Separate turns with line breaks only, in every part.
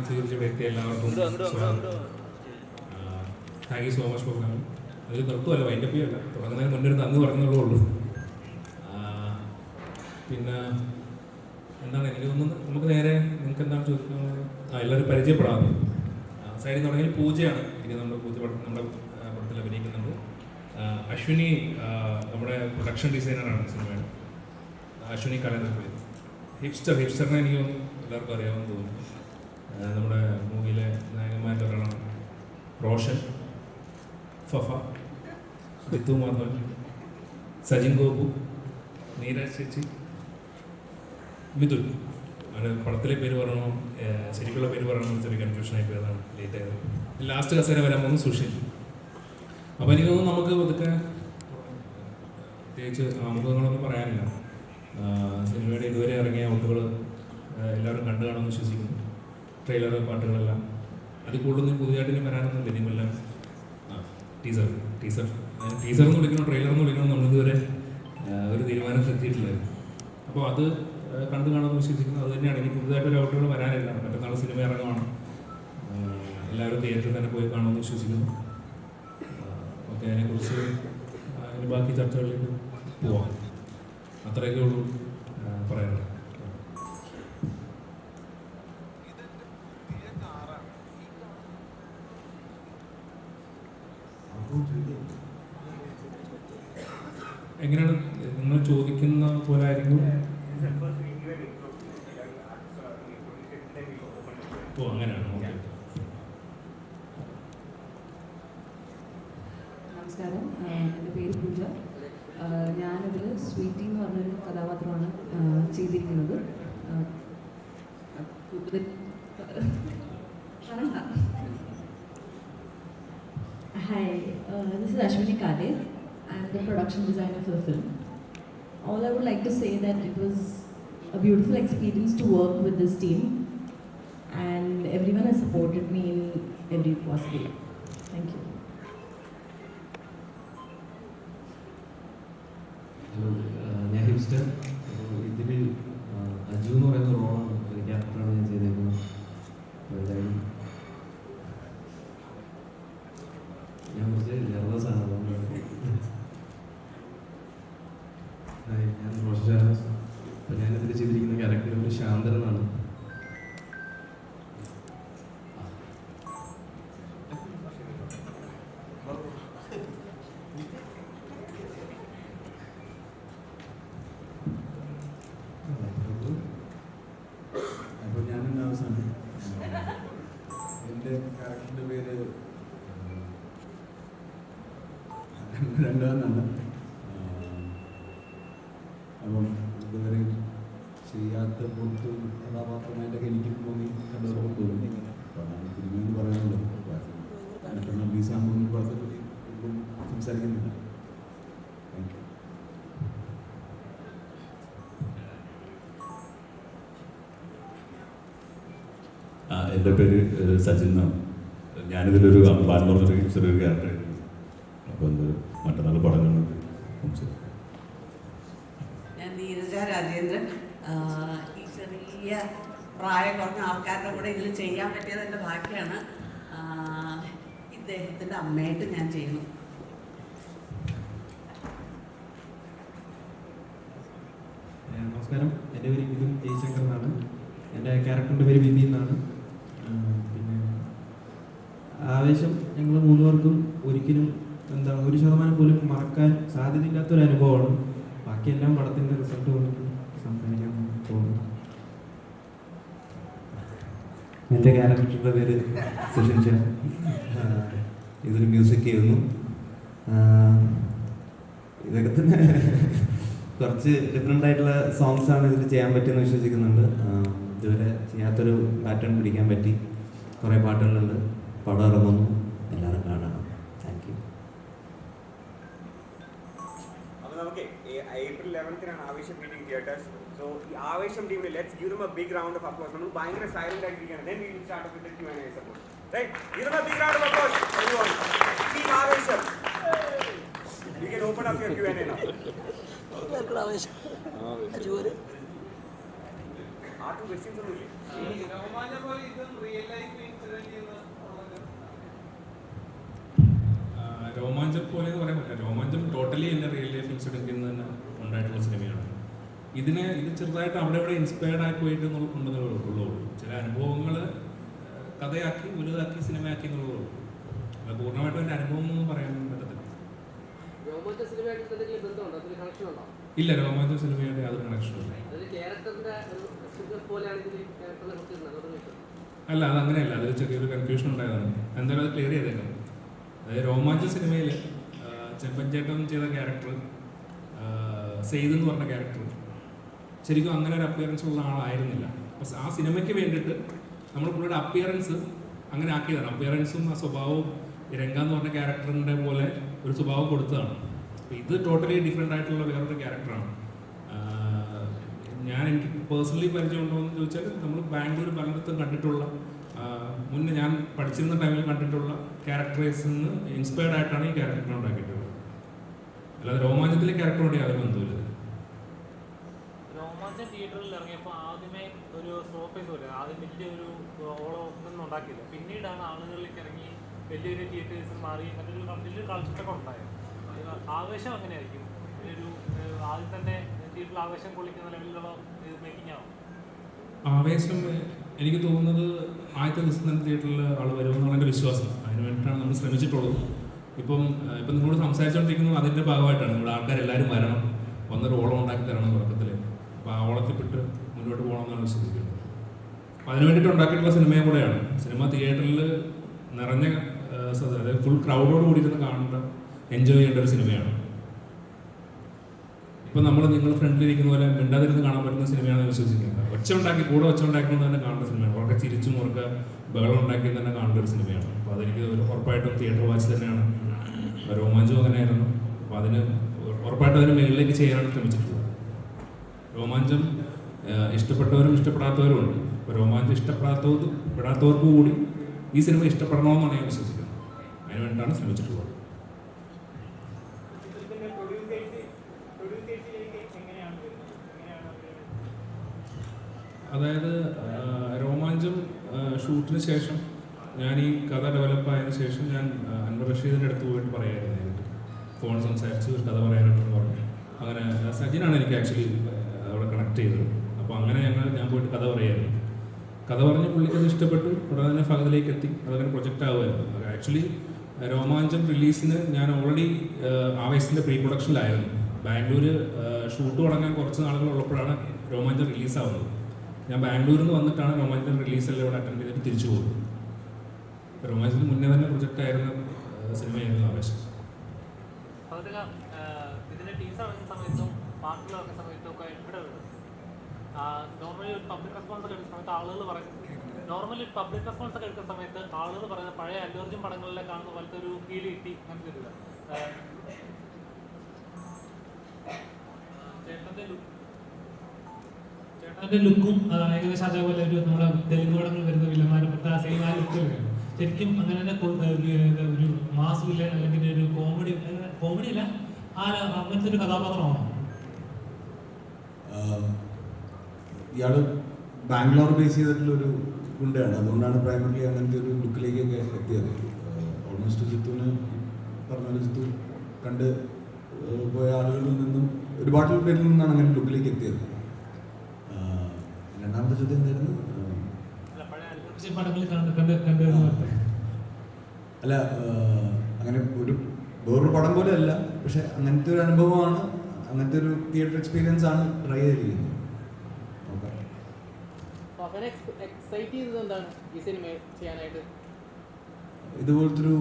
സ്വീകരിച്ച വ്യക്തി എല്ലാവർക്കും thank you so much for coming. അതിൽ നിർത്തുമല്ല, വൈൻഡപ്പ് ചെയ്യല്ല, തുടങ്ങുന്നതിന് മുന്നേ ഒരു നന്ദി പറഞ്ഞുള്ളൂ ഉള്ളൂ. പിന്നെ എന്താണ് എനിക്ക് തോന്നുന്നത്, നമുക്ക് നേരെ നിങ്ങൾക്ക് എന്താണ് ചോദിക്കുന്നത്? എല്ലാവരും പരിചയപ്പെടാം. സൈഡിൽ തുടങ്ങിയാൽ പൂജയാണ്. എനിക്ക് നമ്മുടെ പൂജ നമ്മുടെ പടത്തിൽ അഭിനയിക്കുന്നുണ്ട്. അശ്വിനി നമ്മുടെ പ്രൊഡക്ഷൻ ഡിസൈനറാണ് സിനിമയുടെ. അശ്വിനി കലയുടെ പേര്. ഹിപ്സ്റ്ററിനെ എനിക്ക് എല്ലാവർക്കും അറിയാമെന്ന് തോന്നുന്നു. നമ്മുടെ മൂവിയിലെ നായകന്മാരുടെ ഒരാളാണ്. റോഷൻ, ഫഫ, ജിത്തു മാധവൻ, സജിൻ ഗോപു, നീരജ് ചേച്ചി, മിഥുൻ. അവരുടെ പടത്തിലെ പേര് പറയണോ ശരിക്കുള്ള പേര് പറയണമെന്ന് ചെറിയ കൺഫ്യൂഷനായി പോയതാണ്, ലേറ്റ് ആയത്. ലാസ്റ്റ് കസേര വരാൻ പോകുന്നു സുഷിൽ. അപ്പോൾ എനിക്ക് തോന്നുന്നു നമുക്ക് ഇതൊക്കെ പ്രത്യേകിച്ച് ആമുഖങ്ങളൊന്നും പറയാനില്ല. സിനിമയുടെ ഇതുവരെ ഇറങ്ങിയ ഔട്ടുകൾ എല്ലാവരും കണ്ടു കാണുമെന്ന് വിശ്വസിക്കുന്നു. ട്രെയിലർ, പാട്ടുകളെല്ലാം. അതിൽ കൂടുതലൊന്നും പുതിയതായിട്ടൊന്നും വരാനൊന്നുമില്ല. ഇനിയുമെല്ലാം ടീസറെന്ന് വിളിക്കണോ ട്രെയിലറെന്ന് വിളിക്കണോ നമ്മളിതുവരെ ഒരു തീരുമാനത്തിൽ എത്തിയിട്ടില്ലായിരുന്നു. അപ്പോൾ അത് കണ്ടു കാണുമെന്ന് വിശ്വസിക്കുന്നു. അത് തന്നെയാണ്. ഇനി പുതുതായിട്ടൊരു ഔട്ടുകൾ വരാനില്ല. മറ്റന്നാൾ സിനിമ ഇറങ്ങുവാണ്. എല്ലാവരും തിയേറ്ററിൽ തന്നെ പോയി കാണുമെന്ന് വിശ്വസിക്കുന്നു. ഓക്കെ, അതിനെക്കുറിച്ച് അതിന് ബാക്കി ചർച്ചകളിലേക്ക് പോവാം. അത്രയൊക്കെ ഉള്ളൂ പറയാനുള്ളത്. എങ്ങനെയാണ് നിങ്ങൾ ചോദിക്കുന്ന പോലെ ആയിരിക്കും? ഓ, അങ്ങനെയാണ്. ഓക്കെ.
നമസ്കാരം, എൻ്റെ പേര് പൂജ. ഞാനിതിൽ സ്വീറ്റി എന്ന് പറഞ്ഞൊരു കഥാപാത്രമാണ് ചെയ്തിരിക്കുന്നത്. Hi, this is Ashwini Kade. I'm the production designer for the film. All I would like to say that it was a beautiful experience to work with this team, and everyone has supported me in every possible way. Thank you.
ഞാൻ hipster. ഇതിൽ അജു എന്ന് പറയുന്ന റോളാണ്, ഒരു ക്യാരക്ടറാണ് ഞാൻ ചെയ്തേക്കുന്നത്. എന്തായാലും ഞാൻ കുറച്ച് നെർവസാണ്. ഞാൻ റോഷൻ. അപ്പോൾ ഞാനിതിൽ ചെയ്തിരിക്കുന്ന ക്യാരക്ടറിൻ്റെ ഒരു ശാന്തൻ എന്നാണ്. അപ്പോൾ ഞാനെൻ്റെ അവസാനം എൻ്റെ ക്യാരക്ടറിൻ്റെ പേര് രണ്ടാമെന്നാണ്. അപ്പം ഇതുവരെ ചെയ്യാത്ത പുറത്ത് കഥാപാത്രമായിട്ടൊക്കെ എനിക്ക് തോന്നി, കണ്ടപ്പോൾ തോന്നി. അപ്പോൾ അതാണ് സിനിമയെന്ന് പറയാനുള്ളത്. മറ്റൊന്ന് റിലീസാകുമ്പോൾ പടത്തെപ്പറ്റി ഒന്നും സംസാരിക്കുന്നില്ല. Thank you.
എൻ്റെ പേര് സജിൻ എന്നാണ്. ഞാനിതിലൊരു അമ്പാൻ എന്ന് പറഞ്ഞൊരു ചെറിയൊരു ക്യാരക്ടർ. അപ്പോൾ എന്തൊരു മറ്റന്നാൾ പടങ്ങളുണ്ട്.
ഞാൻ നീരജ രാജേന്ദ്രൻ. ഈ ചെറിയ പ്രായം കുറഞ്ഞ ആൾക്കാരുടെ കൂടെ ഇതിൽ ചെയ്യാൻ പറ്റിയത് എൻ്റെ ഭാഗ്യമാണ്. ഇദ്ദേഹത്തിൻ്റെ അമ്മയായിട്ട് ഞാൻ ചെയ്യുന്നു.
നമസ്കാരം, എൻ്റെ പേര് വിപിൻ ജയശങ്കർ എന്നാണ്. എൻ്റെ ക്യാരക്ടറിൻ്റെ പേര് വിധി എന്നാണ്. പിന്നെ ആവേശം ഞങ്ങൾ മൂന്നുപേർക്കും ഒരിക്കലും എന്താണ് 1% പോലും മറക്കാൻ സാധ്യതയില്ലാത്തൊരു അനുഭവമാണ്. ബാക്കിയെല്ലാം പടത്തിൻ്റെ റിസൾട്ട് വന്നിട്ട് സംസാരിക്കാൻ പോകുന്നു.
എൻ്റെ ക്യാരക്ടറിൻ്റെ പേര് സുഷിൻ ഷാ. ഇതിൽ മ്യൂസിക് ചെയ്യുന്നു. ഇതൊക്കെ തന്നെ കുറച്ച് ഡിഫറെൻ്റ് ആയിട്ടുള്ള സോങ്സാണ് ഇതിൽ ചെയ്യാൻ പറ്റുമെന്ന് വിശ്വസിക്കുന്നുണ്ട്. ഇതുവരെ ചെയ്യാത്തൊരു പാറ്റേൺ പിടിക്കാൻ പറ്റി. കുറേ പാട്ടുകളുണ്ട്. പടം ഇറങ്ങുന്നു, എല്ലാവരും കാണണം. Thank you.
അപ്പോൾ നമുക്ക് April 11th ആവേശം മീറ്റിംഗ് തിയേറ്റേഴ്സ്. സോ ഈ ആവേശം ടീമിൽ let's give them a big round of applause. നമ്മൾ ഭയങ്കര silent ആയിട്ടിരിക്കുകയാണ്. then we will start with the Q&A support. Right? Give them a big round of applause everyone. Team ആവേശം. You can open up your Q&A now. ആർക്കും questions ഒന്നും ഇല്ലേ?
രോമാഞ്ചം പോലെ എന്ന് പറയാൻ പറ്റില്ല. രോമാഞ്ചം ടോട്ടലി എൻ്റെ റിയൽ ലൈഫ് ഇൻസിഡൻറ്റിൽ നിന്ന് തന്നെ ഉണ്ടായിട്ടുള്ള സിനിമയാണ്. ഇത് ചെറുതായിട്ട് അവിടെ ഇവിടെ ഇൻസ്പയർഡ് ആക്കി പോയിട്ട് ഉണ്ടെന്നേ ഉള്ളൂ. ചില അനുഭവങ്ങൾ കഥയാക്കി വലുതാക്കി സിനിമയാക്കി എന്നുള്ളതേ ഉള്ളൂ. അത് പൂർണ്ണമായിട്ടും എൻ്റെ അനുഭവം എന്നൊന്നും പറയാൻ പറ്റത്തില്ല. ഇല്ല, രോമാഞ്ച സിനിമയായിട്ട് യാതൊരു കണക്ഷനും ഇല്ല. അല്ല, അതങ്ങനെയല്ല. അത് ചെറിയൊരു കൺഫ്യൂഷൻ ഉണ്ടായതാണ്. എന്തായാലും അത് ക്ലിയർ ചെയ്തേക്കാം. അതായത് രോമാഞ്ച സിനിമയിൽ ചെമ്പൻചേട്ടൻ ചെയ്ത ക്യാരക്ടർ, സെയ്ദ് എന്ന് പറഞ്ഞ ക്യാരക്ടർ ശരിക്കും അങ്ങനെ ഒരു അപ്പിയറൻസ് ഉള്ള ആളായിരുന്നില്ല. അപ്പോൾ ആ സിനിമയ്ക്ക് വേണ്ടിയിട്ട് നമ്മൾ പുള്ളിയുടെ അപ്പിയറൻസ് അങ്ങനെ ആക്കിയതാണ്. അപ്പിയറൻസും ആ സ്വഭാവവും രംഗ എന്ന് പറഞ്ഞ ക്യാരക്ടറിൻ്റെ പോലെ ഒരു സ്വഭാവം കൊടുത്തതാണ്. അപ്പോൾ ഇത് ടോട്ടലി ഡിഫറെൻ്റ് ആയിട്ടുള്ള വേറൊരു ക്യാരക്ടറാണ്. എനിക്ക് പേഴ്സണലി പരിചയമുണ്ടോ എന്ന് ചോദിച്ചാൽ നമ്മൾ ബാംഗ്ലൂർ പലയിടത്തും കണ്ടിട്ടുള്ള, മുന്നേ ഞാൻ പഠിച്ചിരുന്ന ടൈമിൽ കണ്ടിട്ടുള്ള ക്യാരക്ടറൈസിൽ നിന്ന് ഇൻസ്പയർഡ് ആയിട്ടാണ് ഈ ക്യാരക്ടറിനെ ഉണ്ടാക്കിയിട്ടുള്ളത്. അല്ലാതെ രോമാഞ്ചത്തിലെ ക്യാരക്ടറോട് യാതൊരു ബന്ധമില്ല.
രോമാഞ്ചം തിയേറ്ററിൽ ഇറങ്ങിയപ്പോൾ ആദ്യമേ ഒരു സ്റ്റോപ്പ് ചെയ്ത് പോലെ ആദ്യം വലിയൊരു ഓളമൊന്നും ഉണ്ടാക്കിയില്ല. പിന്നീടാണ് ആളുകളിലേക്ക് ഇറങ്ങി വലിയൊരു തിയേറ്റേഴ്സിൽ മാറി മറ്റൊരു വലിയൊരു കൾച്ചറൊക്കെ ഉണ്ടായത്. ആവേശം അങ്ങനെയായിരിക്കും. ഒരു ആദ്യം തന്നെ തിയേറ്ററിൽ ആവേശം കൊള്ളിക്കുന്ന ലെവലിലുള്ള മേക്കിംഗ് ആവും.
ആവേശം എനിക്ക് തോന്നുന്നത് ആദ്യത്തെ ദിവസം തന്നെ തിയേറ്ററിൽ ആൾ വരുമെന്നുള്ള എൻ്റെ വിശ്വാസം. അതിന് വേണ്ടിയിട്ടാണ് നമ്മൾ ശ്രമിച്ചിട്ടുള്ളത്. ഇപ്പം നിങ്ങളോട് സംസാരിച്ചുകൊണ്ടിരിക്കുന്നത് അതിൻ്റെ ഭാഗമായിട്ടാണ്. നമ്മുടെ ആൾക്കാരെല്ലാവരും വരണം, വന്നൊരു ഓളം ഉണ്ടാക്കി തരണം തുടക്കത്തിൽ. അപ്പോൾ ആ ഓളത്തിൽപ്പെട്ട് മുന്നോട്ട് പോകണമെന്നാണ് വിശ്വസിക്കുന്നത്. അപ്പോൾ അതിന് വേണ്ടിയിട്ട് ഉണ്ടാക്കിയിട്ടുള്ള സിനിമയും കൂടെയാണ്. സിനിമ തിയേറ്ററിൽ നിറഞ്ഞ, അതായത് ഫുൾ ക്രൗഡോട് കൂടിയിരുന്ന് കാണേണ്ട, എൻജോയ് ചെയ്യേണ്ട ഒരു സിനിമയാണ്. ഇപ്പം നിങ്ങൾ ഫ്രണ്ടിലിരിക്കുന്ന പോലെ മിണ്ടാതിരുന്ന് കാണാൻ പറ്റുന്ന സിനിമയാണെന്ന് വിശ്വസിക്കുന്നത്. ഒച്ച ഉണ്ടാക്കിക്കൊണ്ട് തന്നെ കാണേണ്ട സിനിമയാണ്. വളരെ ചിരിച്ചും ഉറക്കെ ബഹളം ഉണ്ടാക്കി തന്നെ കാണേണ്ട ഒരു സിനിമയാണ്. അപ്പോൾ അതെനിക്ക് ഉറപ്പായിട്ടും തിയേറ്റർ വാച്ച് തന്നെയാണ്. രോമാഞ്ചം അങ്ങനെയായിരുന്നു. അപ്പോൾ ഉറപ്പായിട്ടും അതിന് മുകളിലേക്ക് ചെയ്യാനാണ് ശ്രമിച്ചിട്ടുള്ളത്. രോമാഞ്ചം ഇഷ്ടപ്പെട്ടവരും ഇഷ്ടപ്പെടാത്തവരും ഉണ്ട്. അപ്പോൾ രോമാഞ്ചം ഇഷ്ടപ്പെടാത്തവർക്ക് കൂടി ഈ സിനിമ ഇഷ്ടപ്പെടണമെന്നാണ് ഞാൻ വിശ്വസിക്കുന്നത്. അതിന് വേണ്ടിയിട്ടാണ് ശ്രമിച്ചിട്ടുള്ളത്. അതായത് രോമാഞ്ചം ഷൂട്ടിന് ശേഷം ഞാൻ ഈ കഥ ഡെവലപ്പായതിനു ശേഷം ഞാൻ അൻവർ റഷീദിൻ്റെ അടുത്ത് പോയിട്ട് പറയായിരുന്നു. ഫോൺ സംസാരിച്ച് ഒരു കഥ പറയാനുണ്ടെന്ന് പറഞ്ഞു. അങ്ങനെ സജിനാണ് എനിക്ക് ആക്ച്വലി അവിടെ കണക്ട് ചെയ്തത്. അപ്പോൾ അങ്ങനെ ഞാൻ പോയിട്ട് കഥ പറയായിരുന്നു. കഥ പറഞ്ഞ് പുള്ളിക്കത് ഇഷ്ടപ്പെട്ടു. ഉടനെ തന്നെ ഫഹദിലേക്ക് എത്തി. അതങ്ങനെ പ്രൊജക്റ്റ് ആവുമായിരുന്നു. ആക്ച്വലി രോമാഞ്ചം റിലീസിന് ഞാൻ ഓൾറെഡി ആവേശത്തിൻ്റെ പ്രീ പ്രൊഡക്ഷനിലായിരുന്നു. ബാംഗ്ലൂർ ഷൂട്ട് തുടങ്ങാൻ കുറച്ച് നാളുകൾ ഉള്ളപ്പോഴാണ് രോമാഞ്ചം റിലീസാവുന്നത്. ഞാൻ ബാംഗ്ലൂരിൽ നിന്ന് വന്നിട്ടാണ് രോമാഞ്ചം റിലീസെല്ലാം ഇവിടെ അറ്റൻഡ് ചെയ്തിട്ട് തിരിച്ചു പോകുന്നത്. രോമാഞ്ചത്തിന് മുന്നേ തന്നെ പ്രൊജക്റ്റ് ആയിരുന്ന സിനിമയായിരുന്നു ആവേശം.
ഇതിന്റെ ടീസർ ഇറങ്ങുന്ന സമയത്തും പാട്ടുകൾ ഇറങ്ങുന്ന സമയത്തും ഒക്കെ ഇവിടെ വരും. നോർമലി ഒരു പബ്ലിക് റെസ്പോൺസ് ഒക്കെ എടുക്കുന്ന സമയത്ത് ആളുകൾ പറയുന്ന പഴയ അല്ലു അർജുൻ പടങ്ങളിലെ കാണുന്ന പോലത്തെ ഒരു ഫീൽ കിട്ടി. അങ്ങനത്തെ ഒരു ചേട്ടൻ്റെ ലുക്കും ഏകദേശം അതേപോലെ ഒരു നമ്മുടെ തെലുങ്ക് പടങ്ങൾ വരുന്ന വില്ലന്മാരെ സെയിം ആ ലുക്ക് വരും. ശരിക്കും അങ്ങനെ തന്നെ ഒരു മാസ് വില്ലൻ അല്ലെങ്കിൽ ഒരു കോമഡി അല്ല, അങ്ങനത്തെ ഒരു കഥാപാത്രമാണോ?
ഇയാൾ ബാംഗ്ലൂർ ബേസ് ചെയ്തിട്ടുള്ളൊരു ഗുണ്ടയാണ്. അതുകൊണ്ടാണ് പ്രൈമറിലി അങ്ങനത്തെ ഒരു ലുക്കിലേക്കൊക്കെ എത്തിയത്. ഓൾമോസ്റ്റ് ജിത്തുവിന് പറഞ്ഞ ജിത്തു കണ്ട് പോയ ആളുകളിൽ നിന്നും ഒരുപാട് പേരിൽ നിന്നാണ് അങ്ങനെ ലുക്കിലേക്ക് എത്തിയത്. രണ്ടാമത്തെ ചോദ്യം എന്തായിരുന്നു? അല്ല, അങ്ങനെ വേറൊരു പടം പോലെ അല്ല, പക്ഷെ അങ്ങനത്തെ ഒരു അനുഭവമാണ്, അങ്ങനത്തെ ഒരു തിയേറ്റർ എക്സ്പീരിയൻസ് ആണ് ട്രൈ ചെയ്തിരിക്കുന്നത്. ഇതുപോലത്തെ ഒരു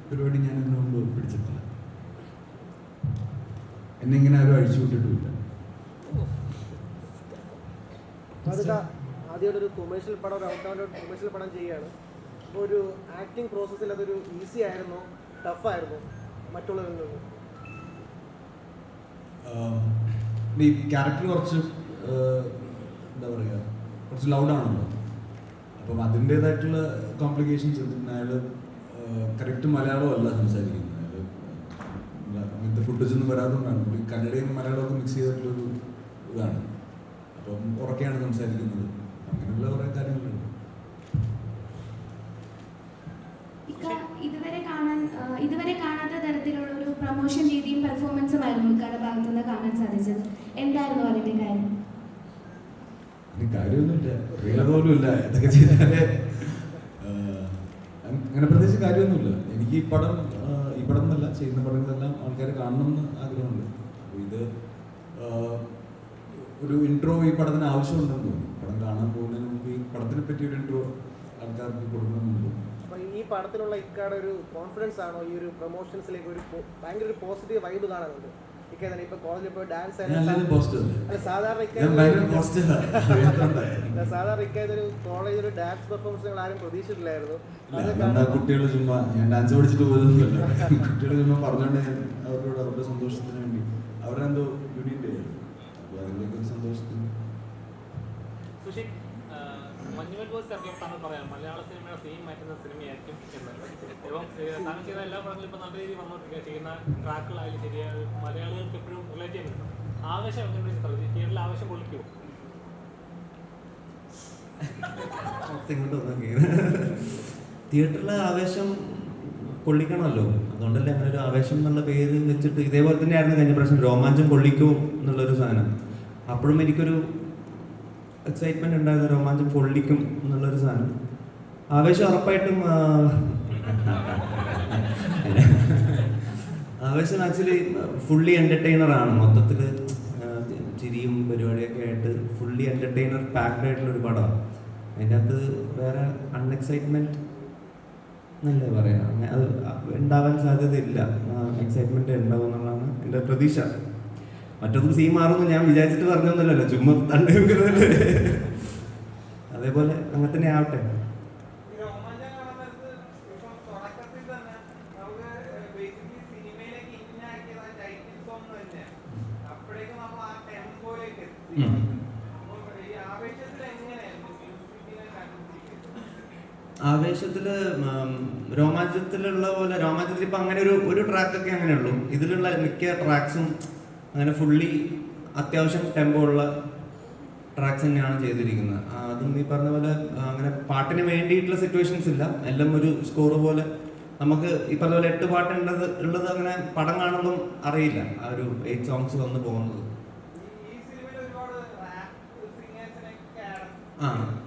പരിപാടി ഞാൻ ഇതിനു മുമ്പ് പിടിച്ചിട്ടില്ല. എന്നെ ഇങ്ങനെ ആരും അഴിച്ചു വിട്ടിട്ടുമില്ല.
ആദ്യമായിട്ടൊരു കൊമേഴ്ഷ്യൽ പടം, ഒരു ഔട്ട് കൊമേഴ്ഷ്യൽ പടം ചെയ്യുകയാണ്. അപ്പോൾ ഒരു ആക്ടിങ് പ്രോസസ്സിൽ അതൊരു ഈസി ആയിരുന്നോ, ടഫായിരുന്നോ മറ്റുള്ളവരിൽ നിന്ന്?
ഈ ക്യാരക്ടർ കുറച്ച് എന്താ പറയുക, കുറച്ച് ലൗഡാണല്ലോ. അപ്പം അതിൻ്റേതായിട്ടുള്ള കോംപ്ലിക്കേഷൻസ്. അയാൾ കറക്റ്റ് മലയാളം അല്ല സംസാരിക്കുന്നത്. അങ്ങനത്തെ ഫുട്ടേജ് ഒന്നും വരാത്തതുകൊണ്ടാണ്. കന്നഡയും മലയാളമൊക്കെ മിക്സ് ചെയ്തിട്ടുള്ളൊരു ഇതാണ്. അപ്പം ഉറക്കെയാണ് സംസാരിക്കുന്നത്. അങ്ങനെയുള്ള കുറേ കാര്യങ്ങളുണ്ട്.
ഇതുവരെ കാണാത്ത തരത്തിലുള്ള ഒരു പ്രൊമോഷൻ രീതിയും പെർഫോമൻസും ആയിരുന്നു ഇക്കാരുടെ ഭാഗത്തുനിന്ന് കാണാൻ സാധിച്ചത്. എന്തായിരുന്നു അതിന്റെ കാര്യം?
അതിന് കാര്യമൊന്നുമില്ല, ട്രെയിലർ പോലും ഇല്ല. ഇതൊക്കെ ചെയ്താലേ അങ്ങനെ പ്രത്യേകിച്ച് കാര്യമൊന്നുമില്ല. എനിക്ക് ഈ പടം എന്നല്ല, ചെയ്യുന്ന പടങ്ങളെല്ലാം ആൾക്കാർ കാണണമെന്ന് ആഗ്രഹമുണ്ട്. അപ്പോൾ ഇത് ഒരു ഇൻട്രോ ഈ പടത്തിന് ആവശ്യമുണ്ടെന്ന് തോന്നി. പടം കാണാൻ പോകുന്നതിന് മുമ്പ് ഈ പടത്തിനെ പറ്റി ഒരു ഇൻട്രോ ആൾക്കാർക്ക് കൊടുക്കണമെന്നുണ്ട്.
അപ്പോൾ ഈ പടത്തിലുള്ള ഇക്കാടെ ഒരു കോൺഫിഡൻസ് ആണോ ഈ ഒരു പ്രൊമോഷൻസിലേക്ക് ഒരു ഭയങ്കര ഒരു പോസിറ്റീവ് വൈബ് കാണാനുണ്ട്? ഇക്കാതെ ഇപ്പൊ കോളേജിൽ പോയി ഡാൻസ് സാധാരണ ഇക്കാതെ ഒരു കോളേജിൽ ഒരു ഡാൻസ് പെർഫോമൻസ് നിങ്ങൾ ആരും പ്രതീക്ഷിച്ചിട്ടില്ലായിരുന്നു.
കുട്ടികൾ ചുമ്മാ ഞാൻ ഡാൻസ് പഠിച്ചിട്ട് പോയതൊന്നുമില്ല. കുട്ടികൾ ചുമ്മാ പറഞ്ഞോണ്ട് ഞാൻ അവരോട് അവരുടെ സന്തോഷത്തിന് വേണ്ടി അവരെന്തോ യൂണിറ്റ് ആയിരുന്നു. അപ്പോൾ അതിൻ്റെയൊക്കെ ഒരു സന്തോഷത്തിന്
മഞ്ഞുമൽ ബോയ്സ് ഇറക്കിയപ്പോൾ താങ്കൾ പറയാം മലയാള സിനിമയുടെ സെയിം മാറ്റുന്ന സിനിമയായിരിക്കും എന്നത്. ഇപ്പം താങ്കൾ ചെയ്ത എല്ലാ പടങ്ങളും ഇപ്പോൾ നല്ല രീതിയിൽ വന്നുകൊണ്ടിരിക്കുക, ചെയ്യുന്ന ട്രാക്കുകളായാലും ശരിയായ മലയാളികൾക്ക് എപ്പോഴും റിലേറ്റ് ചെയ്യുന്നുണ്ട്. ആവേശം എങ്ങനെ തിയേറ്ററിൽ ആവേശം കൊള്ളിക്കുമോ?
തിയേറ്ററിൽ ആവേശം കൊള്ളിക്കണമല്ലോ, അതുകൊണ്ടല്ലേ അങ്ങനെ ഒരു ആവേശം എന്നുള്ള പേര് വെച്ചിട്ട്. ഇതേപോലെ തന്നെയായിരുന്നു കഴിഞ്ഞ പ്രാവശ്യം രോമാഞ്ചം കൊള്ളിക്കും എന്നുള്ളൊരു സാധനം. അപ്പോഴും എനിക്കൊരു എക്സൈറ്റ്മെന്റ് ഉണ്ടായിരുന്നു, രോമാഞ്ചം കൊള്ളിക്കും എന്നുള്ളൊരു സാധനം. ആവേശം ഉറപ്പായിട്ടും ആവേശം ആക്ച്വലി ഫുള്ളി എൻ്റർടൈനർ ആണ്. മൊത്തത്തിൽ ചിരിയും പരിപാടിയൊക്കെ ആയിട്ട് ഫുള്ളി എൻ്റർടൈനർ പാക്ഡ് ആയിട്ടുള്ളൊരു പടമാണ്. അതിൻ്റെ അകത്ത് വേറെ അൺഎക്സൈറ്റ്മെൻറ്റ് എന്നല്ലേ പറയാം, അത് ഉണ്ടാവാൻ സാധ്യതയില്ല. എക്സൈറ്റ്മെൻറ്റ് ഉണ്ടാവും എന്നുള്ളതാണ് എൻ്റെ പ്രതീക്ഷ. മറ്റൊന്നും സീൻ മാറുമെന്ന് ഞാൻ വിചാരിച്ചിട്ട് പറഞ്ഞൊന്നുമല്ലല്ലോ, ചുമ്മാ തള്ളി വെക്കുന്നതല്ലേ. അതേപോലെ അങ്ങനെ തന്നെ ആവട്ടെ. ആവേശത്തില് രോമാഞ്ചത്തിലുള്ള പോലെ, രോമാഞ്ചത്തിൽ ഇപ്പൊ അങ്ങനെ ഒരു ട്രാക്കൊക്കെ അങ്ങനെയുള്ളൂ. ഇതിലുള്ള മിക്ക ട്രാക്സും അങ്ങനെ ഫുള്ളി അത്യാവശ്യം ടെമ്പോ ഉള്ള ട്രാക്സ് തന്നെയാണ് ചെയ്തിരിക്കുന്നത്. അതും ഈ പറഞ്ഞ പോലെ അങ്ങനെ പാട്ടിന് വേണ്ടിയിട്ടുള്ള സിറ്റുവേഷൻസ് ഇല്ല, എല്ലാം ഒരു സ്കോർ പോലെ. നമുക്ക് ഈ പറഞ്ഞ പോലെ 8 പാട്ട് ഉള്ളത് അങ്ങനെ പടം കാണുമ്പം അറിയില്ല, ആ ഒരു 8 സോങ്സ് വന്ന് പോകുന്നത്.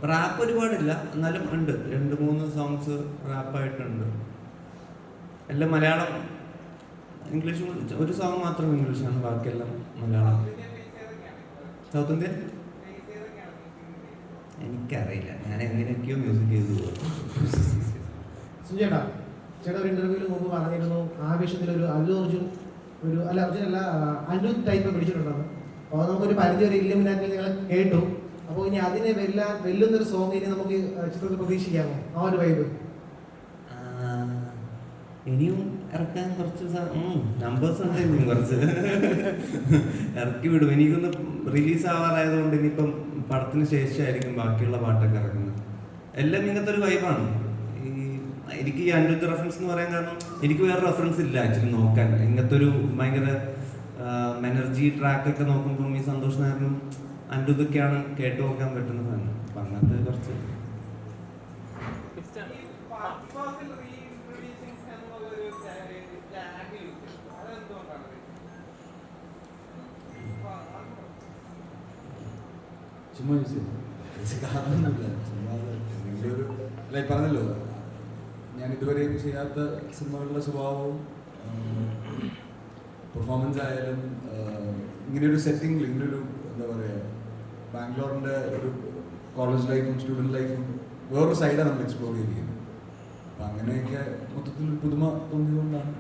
റാപ്പ് ഒരുപാടില്ല, എന്നാലും ഉണ്ട് 2-3 സോങ്സ് റാപ്പായിട്ടുണ്ട്. എല്ലാം മലയാളം, ഇംഗ്ലീഷ് ഒരു സോങ് മാത്രം ഇംഗ്ലീഷാണ്, ബാക്കിയെല്ലാം മലയാളം. സൗത്ത് ഇന്ത്യൻ എനിക്കറിയില്ല, ഞാൻ എങ്ങനെയൊക്കെയോ മ്യൂസിക് ചെയ്തു പോകും.
സുജേട്ടാ, ചേട്ടാ ഒരു ഇന്റർവ്യൂവിൽ മുമ്പ് പറഞ്ഞിരുന്നു ആവേശത്തിലൊരു അല്ലു അർജുൻ അനിരുദ്ധ് ടൈപ്പ് പിടിച്ചിട്ടുണ്ടെന്ന്. അപ്പോൾ നമുക്കൊരു പരിധി വരെ ഇല്ലുമിനാറ്റിൽ ഞങ്ങൾ കേട്ടു. അപ്പോൾ ഇനി അതിനെ വെല്ലുന്നൊരു സോങ് ഇനി നമുക്ക് ചിത്രത്തിൽ പ്രതീക്ഷിക്കാമോ? ആ ഒരു വൈബ്
ഇനിയും ഇറക്കാൻ കുറച്ച് നമ്പേഴ്സ് ഉണ്ട്, ഇനിയും കുറച്ച് ഇറക്കി വിടും. എനിക്കൊന്ന് റിലീസ് ആവാറായതുകൊണ്ട് ഇനിയിപ്പം പടത്തിന് ശേഷമായിരിക്കും ബാക്കിയുള്ള പാട്ടൊക്കെ ഇറക്കുന്നത്. എല്ലാം ഇങ്ങനത്തെ ഒരു വൈബാണ്. എനിക്ക് ഈ അനിരുദ്ധ റെഫറൻസ് എന്ന് പറയാൻ കാരണം എനിക്ക് വേറെ റെഫറൻസ് ഇല്ല ആക്ച്വലി നോക്കാൻ. ഇങ്ങനത്തെ ഒരു ഭയങ്കര എനർജി ട്രാക്കൊക്കെ നോക്കുമ്പം ഈ സന്തോഷ് നായരും അനിരുദ്ധൊക്കെയാണ് കേട്ടു നോക്കാൻ പറ്റുന്ന സാധനം. അപ്പം അങ്ങനത്തെ കുറച്ച്
ചുമ്മാ യൂസ് ചെയ്യും, കാരണമൊന്നുമില്ല. ചുമ്മാ എന്തെങ്കിലും ഒരു ലൈക്ക് പറഞ്ഞല്ലോ, ഞാൻ ഇതുവരെയും ചെയ്യാത്ത സിനിമകളുടെ സ്വഭാവവും പെർഫോമൻസ് ആയാലും ഇങ്ങനെയൊരു സെറ്റിങ്ങിൽ ഇങ്ങനൊരു എന്താ പറയുക, ബാംഗ്ലൂരിൻ്റെ ഒരു കോളേജ് ലൈഫും സ്റ്റുഡൻറ്റ് ലൈഫും വേറൊരു സൈഡാണ് നമ്മൾ എക്സ്പ്ലോർ ചെയ്തിരിക്കുന്നത്. അപ്പം അങ്ങനെയൊക്കെ മൊത്തത്തിൽ പുതുമ തോന്നിയതുകൊണ്ടാണ്.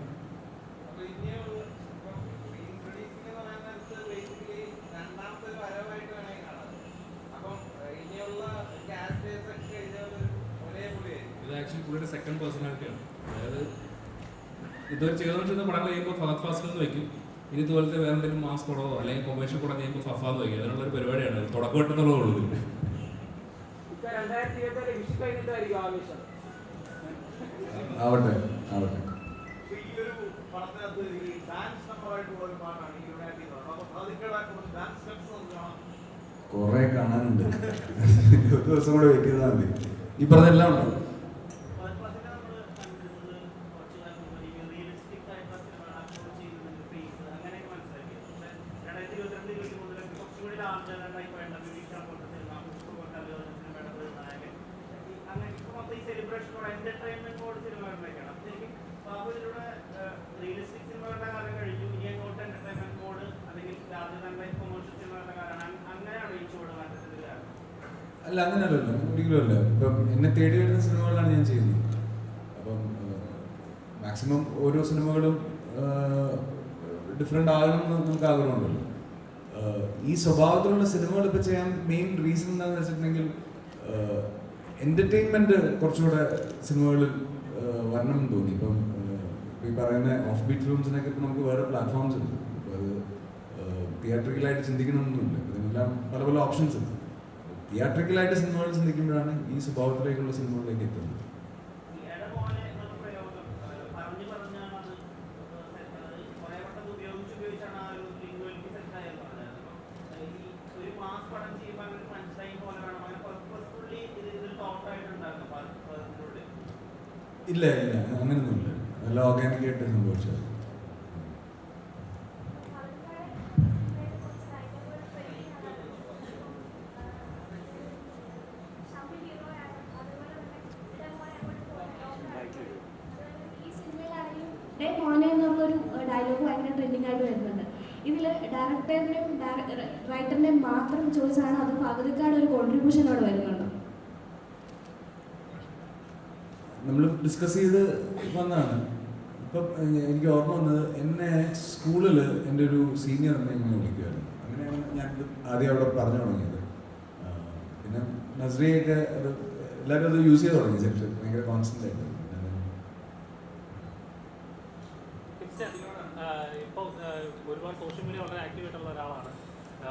ഇത് ആക്ച്വലി പുള്ളിയുടെ സെക്കൻഡ് പേഴ്സണാലിറ്റിയാണ്. അതായത് ഇതുവരെ ചെയ്തുകൊണ്ടിരുന്ന പടങ്ങൾ ചെയ്യുമ്പോൾ ഫഹദ് ഫാസിൽ എന്ന് വയ്ക്കും, ഇനി ഇതുപോലത്തെ വേറെ എന്തെങ്കിലും മാസ് പടമോ അല്ലെങ്കിൽ കൊമേഴ്ഷ്യൽ പടം ചെയ്യുമ്പോൾ ഫഫാന്ന് വയ്ക്കും. അതിനുള്ളൊരു പരിപാടിയാണ്, തുടക്കമായിട്ടുള്ളതേ ഉള്ളൂ.
ആവട്ടെ ആവട്ടെ. കുറേ കാണാനുണ്ട്. ഒരു ദിവസം കൂടെ വെയിറ്റ് ചെയ്താൽ മതി. ഈ പറഞ്ഞെല്ലാം ഉണ്ടോ? അല്ല, അങ്ങനെയല്ലല്ലോ, ഒരിക്കലും അല്ല. ഇപ്പം എന്നെ തേടി വരുന്ന സിനിമകളാണ് ഞാൻ ചെയ്യുന്നത്. അപ്പം മാക്സിമം ഓരോ സിനിമകളും ഡിഫറെൻ്റ് ആകണമെന്ന് നമുക്ക് ആഗ്രഹമുണ്ടല്ലോ. ഈ സ്വഭാവത്തിലുള്ള സിനിമകൾ ഇപ്പോൾ ചെയ്യാൻ മെയിൻ റീസൺ എന്താണെന്ന് വെച്ചിട്ടുണ്ടെങ്കിൽ എൻ്റർടൈൻമെൻറ്റ് കുറച്ചുകൂടെ സിനിമകളിൽ വരണം എന്ന് തോന്നി. ഇപ്പം ഈ പറയുന്ന ഓഫ് ബീറ്റ് ഫിലിംസിനൊക്കെ ഇപ്പം നമുക്ക് വേറെ പ്ലാറ്റ്ഫോംസ് ഉണ്ട്. അപ്പോൾ അത് തിയേറ്ററിക്കലായിട്ട് ചിന്തിക്കണമെന്നൊന്നുമില്ല. ഇതിനെല്ലാം പല പല ഓപ്ഷൻസ് ഉണ്ട്. തിയേറ്ററിക്കലായിട്ട് സിനിമകൾ ചിന്തിക്കുമ്പോഴാണ് ഈ സ്വഭാവത്തിലേക്കുള്ള സിനിമകളിലേക്ക് എത്തുന്നത്. ഇല്ല ഇല്ല, അങ്ങനെയൊന്നുമില്ല. നല്ല ഓർഗാനിക്കായിട്ട് സംഭവിച്ചത്.
മോനെ എന്നുള്ളൊരു ഡയലോഗ് ഭയങ്കര ട്രെൻഡിങ് ആയിട്ട് വരുന്നുണ്ട്. ഇതിൽ ഡയറക്ടറിൻ്റെയും റൈറ്ററിൻ്റെയും മാത്രം ചോയ്സാണ്, അത് പകുതിക്കാട് ഒരു കോൺട്രിബ്യൂഷൻ അവിടെ വരുന്നുണ്ടോ?
നമ്മൾ ഡിസ്കസ് ചെയ്ത് വന്നതാണ്. ഇപ്പം എനിക്ക് ഓർമ്മ വന്നത്, എന്നെ സ്കൂളിൽ എൻ്റെ ഒരു സീനിയർ എന്നെ ഇങ്ങനെ വിളിക്കുമായിരുന്നു. അങ്ങനെയാണ് ഞാൻ ആദ്യം അവിടെ പറഞ്ഞു തുടങ്ങിയത്. പിന്നെ നസ്രിയൊക്കെ അത് എല്ലാവരും അത് യൂസ് ചെയ്ത് തുടങ്ങി. സെറ്റ് ഭയങ്കര കോൺസ്റ്റൻ്റ് ആയിട്ട്.
ഇപ്പോൾ ഒരുപാട് സോഷ്യൽ മീഡിയ വളരെ ആക്റ്റീവ് ആയിട്ടുള്ള ഒരാളാണ്.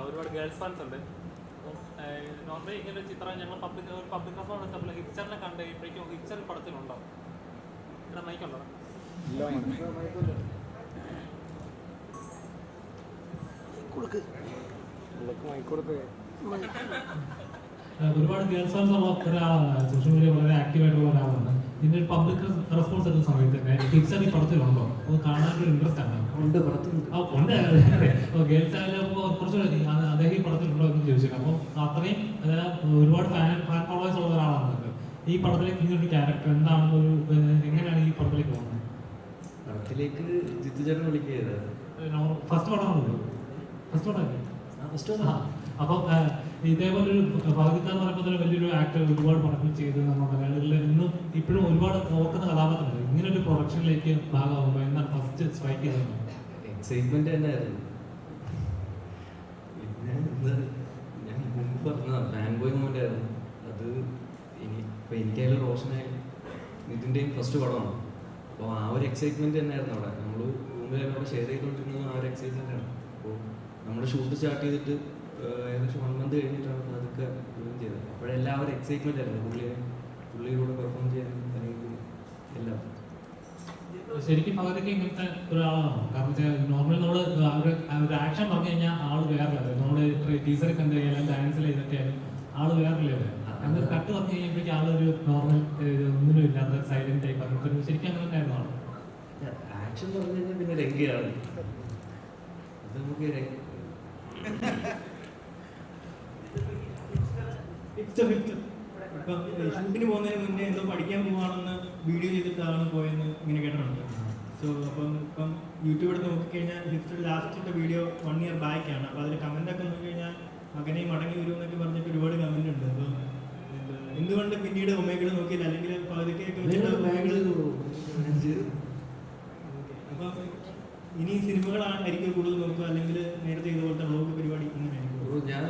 ഒരുപാട് ഗേൾസ് ഫാൻസ് ഉണ്ട്. നോർമലി ഇങ്ങനെ ഒരു ചിത്രം ഞങ്ങൾ പബ്ലിക് റെസ്പോൺസ് എടുത്തപ്പോൾ ഹിക്ചറിനെ കണ്ട് ഇപ്പോഴേക്കും ഹിക്ചർ പടത്തിലുണ്ടോ? ഇവിടെ മൈക്കുണ്ടോ?
ഒരുപാട് ഗേൾസ് ഫാൻസ് ഉള്ള ഒരാളാണ്. സോഷ്യൽ മീഡിയ വളരെ ആക്റ്റീവ് ആയിട്ടുള്ള ഒരാളാണ്. ഇതിന്റെ ഒരു പബ്ലിക് റെസ്പോൺസ് എടുത്ത സമയത്ത് തന്നെ ഹിക്ചർ ഈ പടത്തിലുണ്ടോ? അത് കാണാനൊരു ഇൻട്രസ്റ്റ് ആണ്. ഉണ്ട്. ഗേൾസ് ആയാലും കുറച്ച് അദ്ദേഹം ഈ പടത്തിലുണ്ടോ എന്ന് ചോദിച്ചിട്ട്, അപ്പോൾ അത്രയും ഒരുപാട് ഫാൻ ഫോളോവേഴ്സ് ഉള്ള ഒരാളാണ്. ഈ പടത്തിലേക്ക് ഇങ്ങനൊരു ക്യാരക്ടർ എന്താണെന്നൊരു, എങ്ങനെയാണ് ഈ പടത്തിലേക്ക് പോകുന്നത്?
പടത്തിലേക്ക് ജിത്തു ചേട്ടൻ വിളിക്കുക
ഫസ്റ്റ് പടമാണല്ലോ. ഫസ്റ്റ് പടമല്ലേ? അപ്പോൾ ഇതേപോലൊരു പകുതിക്കാർ പറയുമ്പോൾ തന്നെ വലിയൊരു ആക്ടർ ഒരുപാട് പടങ്ങൾ ചെയ്ത് നമ്മുടെ മലയാളികളിൽ ഇന്നും ഇപ്പോഴും ഒരുപാട് ഓർക്കുന്ന കഥാപാത്രങ്ങൾ ഇങ്ങനൊരു പ്രൊഡക്ഷനിലേക്ക് ഭാഗമാകുമ്പോൾ എന്താണ് ഫസ്റ്റ് സ്ട്രൈക്ക് ചെയ്തത്?
എക്സൈറ്റ്മെന്റ് തന്നെയായിരുന്നു. പിന്നെ എന്താ, ഞാൻ മുമ്പ് പറഞ്ഞ ഫാൻ ബോയ് മൊമെന്റ് ആയിരുന്നു അത്. ഇപ്പം എനിക്കായാലും റോഷനായാലും നിതിൻ്റെയും ഫസ്റ്റ് പടമാണ്. അപ്പോൾ ആ ഒരു എക്സൈറ്റ്മെന്റ് തന്നെയായിരുന്നു അവിടെ. നമ്മൾ റൂമിലെല്ലാം അവിടെ ഷെയർ ചെയ്തുകൊണ്ടിരുന്നത് ആ ഒരു എക്സൈറ്റ്മെന്റ് ആണ്. അപ്പോൾ നമ്മൾ ഷൂട്ട് സ്റ്റാർട്ട് ചെയ്തിട്ട് ഏകദേശം 1 month കഴിഞ്ഞിട്ടാണ് അതൊക്കെ ചെയ്തത്. അപ്പോഴെല്ലാവരും എക്സൈറ്റ്മെന്റ് ആയിരുന്നു പുള്ളിയിലൂടെ പെർഫോം ചെയ്യാൻ അല്ലെങ്കിൽ എല്ലാം.
ശരിക്കും പകുതിക്ക് ഇങ്ങനത്തെ ഒരാളാണ്. കാരണം വെച്ചാൽ നോർമലി നമ്മൾ ഒരു ആക്ഷൻ പറഞ്ഞു കഴിഞ്ഞാൽ ആൾ വേറെ ലെവൽ. നമ്മൾ ടീച്ചറെ കണ്ടു കഴിഞ്ഞാൽ ഡാൻസിൽ ചെയ്തൊക്കെയാലും ആൾ വേറെ ലെവൽ. അങ്ങനെ കട്ട് പറഞ്ഞു കഴിഞ്ഞപ്പോഴേക്കും ആളൊരു നോർമൽ ഒന്നിനും ഇല്ലാത്ത സൈലന്റ് ടൈപ്പ് അങ്ങനത്തെ ശരിക്കും അങ്ങനെ തന്നെയായിരുന്നു ആള്.
ആക്ഷൻ പറഞ്ഞു കഴിഞ്ഞാൽ പിന്നെ രംഗയാണ്. അത് നമുക്ക്
ഇപ്പം ഷൂട്ടിന് പോകുന്നതിന് മുന്നേ എന്തോ പഠിക്കാൻ പോവാണെന്ന് വീഡിയോ ചെയ്തിട്ടാണ് പോയെന്ന് ഇങ്ങനെ കേട്ടിട്ടുണ്ട്. സോ ഇപ്പം യൂട്യൂബ് എടുത്ത് നോക്കിക്കഴിഞ്ഞാൽ ഹിസ്റ്ററി ലാസ്റ്റ് വീഡിയോ 1 year ബാക്കാണ്. അപ്പോൾ അതിൽ കമൻറ്റൊക്കെ നോക്കിക്കഴിഞ്ഞാൽ മകനെ മടങ്ങി വരുമെന്നൊക്കെ പറഞ്ഞിട്ട് ഒരുപാട് കമൻറ്റ് ഉണ്ട്. അപ്പോൾ എന്തുകൊണ്ട് പിന്നീട് ഒമേഗിൾ നോക്കിയില്ല, അല്ലെങ്കിൽ പകുതിക്കൊക്കെ അപ്പം ഇനി സിനിമകളായിരിക്കും കൂടുതൽ നോക്കുക, അല്ലെങ്കിൽ നേരത്തെ ഇതുപോലത്തെ വ്ളോഗ് പരിപാടി ഇങ്ങനെയായിരിക്കും?
ഞാൻ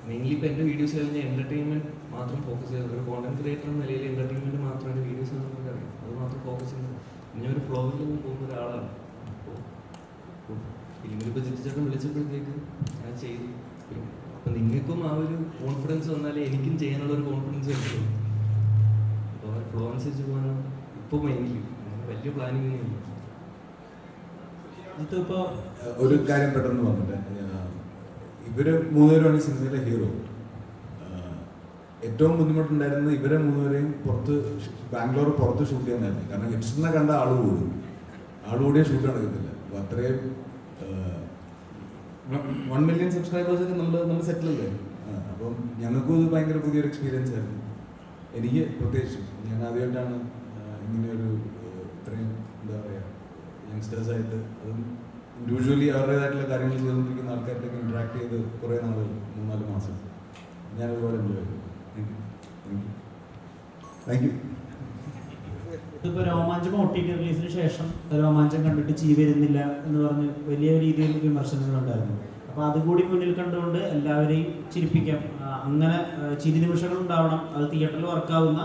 മെയിൻലി ഇപ്പോൾ എൻ്റെ വീഡിയോസ് കഴിഞ്ഞാൽ എൻ്റർടൈൻമെൻറ്റ് മാത്രം ഫോക്കസ് ചെയ്തത്. ഒരു കോണ്ടന്റ് ക്രിയേറ്റർ എന്ന നിലയിൽ എൻ്റർടൈൻമെൻറ്റ് മാത്രം എൻ്റെ വീഡിയോസ് നമുക്ക് അറിയാം. അത് മാത്രം ഫോക്കസ് ചെയ്യുന്നത്. ഞാൻ ഒരു ഫ്ലോയിൽ പോകുന്ന ഒരാളാണ്. അപ്പോൾ ഫിലിമിലിപ്പോൾ ജിത്തുചേട്ടൻ വിളിച്ചപ്പോഴത്തേക്ക് ഞാൻ ചെയ്തു. അപ്പം നിങ്ങൾക്കും ആ ഒരു കോൺഫിഡൻസ് വന്നാലേ എനിക്കും ചെയ്യാനുള്ളൊരു കോൺഫിഡൻസ് കിട്ടും. അപ്പോൾ ആ ഫ്ലോ അനുസരിച്ച് പോകാനാണ് ഇപ്പോൾ മെയിൻലി. അങ്ങനെ വലിയ പ്ലാനിങ് ഒന്നുമില്ല.
ഇതിപ്പോൾ ഒരു കാര്യം പെട്ടെന്ന് വന്നിട്ട്, ഇവര് മൂന്നുപേരുമാണ് ഈ സിനിമയിലെ ഹീറോ. ഏറ്റവും ബുദ്ധിമുട്ടുണ്ടായിരുന്നത് ഇവരെ മൂന്നുപേരെയും ബാംഗ്ലൂർ പുറത്ത് ഷൂട്ട് ചെയ്യാനായിരുന്നു. കാരണം ഹിപ്സ്റ്ററിനെ കണ്ട ആളുകൂടിയ ഷൂട്ട് നടക്കത്തില്ല. അപ്പോൾ അത്രയും 1 million സബ്സ്ക്രൈബേഴ്സൊക്കെ നമ്മൾ സെറ്റിലല്ലേ. അപ്പം ഞങ്ങൾക്കും ഇത് ഭയങ്കര പുതിയൊരു എക്സ്പീരിയൻസ് ആയിരുന്നു. എനിക്ക് പ്രത്യേകിച്ചും ഞാൻ ആദ്യമായിട്ടാണ് ഇങ്ങനെയൊരു ഇത്രയും എന്താ പറയുക യങ്സ്റ്റേഴ്സായിട്ട്, അതും ഇൻഡിവിജ്വലി അവരുടേതായിട്ടുള്ള കാര്യങ്ങൾ ചെയ്തുകൊണ്ടിരിക്കുന്ന ആൾക്കാരുടെയൊക്കെ ഇൻട്രാക്ട് ചെയ്ത് കുറേ നാൾ 3-4 മാസം ഞാൻ ഒരുപാട് എൻജോയ് ചെയ്തു. Thank you.
ഇതിപ്പോൾ രോമാഞ്ചം OTT റിലീസിന് ശേഷം രോമാഞ്ചം കണ്ടിട്ട് ചിരി വരുന്നില്ല എന്ന് പറഞ്ഞ് വലിയ രീതിയിൽ വിമർശനങ്ങളുണ്ടായിരുന്നു. അപ്പോൾ അതുകൂടി മുന്നിൽ കണ്ടുകൊണ്ട് എല്ലാവരെയും ചിരിപ്പിക്കാം, അങ്ങനെ ചിരി നിമിഷങ്ങൾ ഉണ്ടാവണം, അത് തിയേറ്ററിൽ വർക്കാവുന്ന,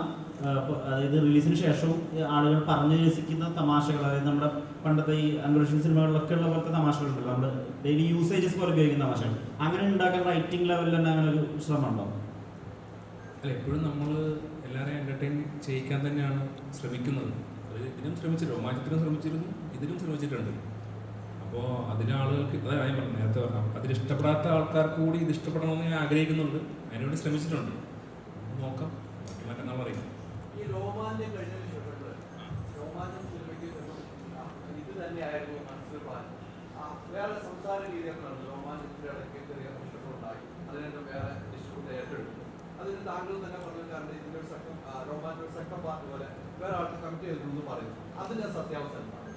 അതായത് റിലീസിന് ശേഷവും ആളുകൾ പറഞ്ഞു രസിക്കുന്ന തമാശകൾ, അതായത് നമ്മുടെ പണ്ടത്തെ ഈ അൻവറേഷൻ സിനിമകളിലൊക്കെ ഉള്ള പോലത്തെ തമാശകളുണ്ടല്ലോ, നമ്മുടെ ഡെയിലി യൂസേജസ് പോലെ ഉപയോഗിക്കുന്ന തമാശകൾ, അങ്ങനെ ഉണ്ടാക്കാൻ റൈറ്റിംഗ് ലെവലിൽ തന്നെ അങ്ങനെ ഒരു ശ്രമം ഉണ്ടോ?
അല്ല, എപ്പോഴും നമ്മൾ എല്ലാവരെയും എൻ്റർടൈൻ ചെയ്യിക്കാൻ തന്നെയാണ് ശ്രമിക്കുന്നത്. അത് ഇതിനും ശ്രമിച്ചിട്ടുണ്ട്, രോമാഞ്ചത്തിനും ശ്രമിച്ചിരുന്നു, ഇതിനും ശ്രമിച്ചിട്ടുണ്ട്. അപ്പോൾ അതിനാളുകൾക്ക് അതായത് ഞാൻ പറഞ്ഞു നേരത്തെ പറഞ്ഞു, അതിലിഷ്ടപ്പെടാത്ത ആൾക്കാർക്ക് കൂടി ഇത് ഇഷ്ടപ്പെടണമെന്ന് ഞാൻ ആഗ്രഹിക്കുന്നുണ്ട്. അതിനുവേണ്ടി ശ്രമിച്ചിട്ടുണ്ട്. നോക്കാം, മറ്റന്നാൾ പറയും.
ഈ രോമാഞ്ചം കഴിഞ്ഞതിന് ശേഷം രോമാഞ്ചം സിനിമയ്ക്ക് ഇത് തന്നെയായിരുന്നു മനസ്സിൽ പ്ലാൻ. വേറെ സംസാര രീതികളാണ് രോമാഞ്ചത്തിൻ്റെ ഇടയ്ക്ക് ചെറിയ പ്രശ്നങ്ങളുണ്ടായി, അതിനെ വേറെ ഡിസ്ട്രിബ്യൂട്ട് ഏറ്റെടുത്തു. അതിന് താങ്കൾ തന്നെ പറഞ്ഞു, കാരണം ഇതിൻ്റെ ഒരു രോമാഞ്ചം സെക്കൻഡ് പാർട്ട് പോലെ വേറെ ആൾക്ക് കമ്മിറ്റ് ചെയ്തിട്ടുണ്ടെന്ന് പറയുന്നു. അതിൻ്റെ സത്യാവസ്ഥ എന്താണ്?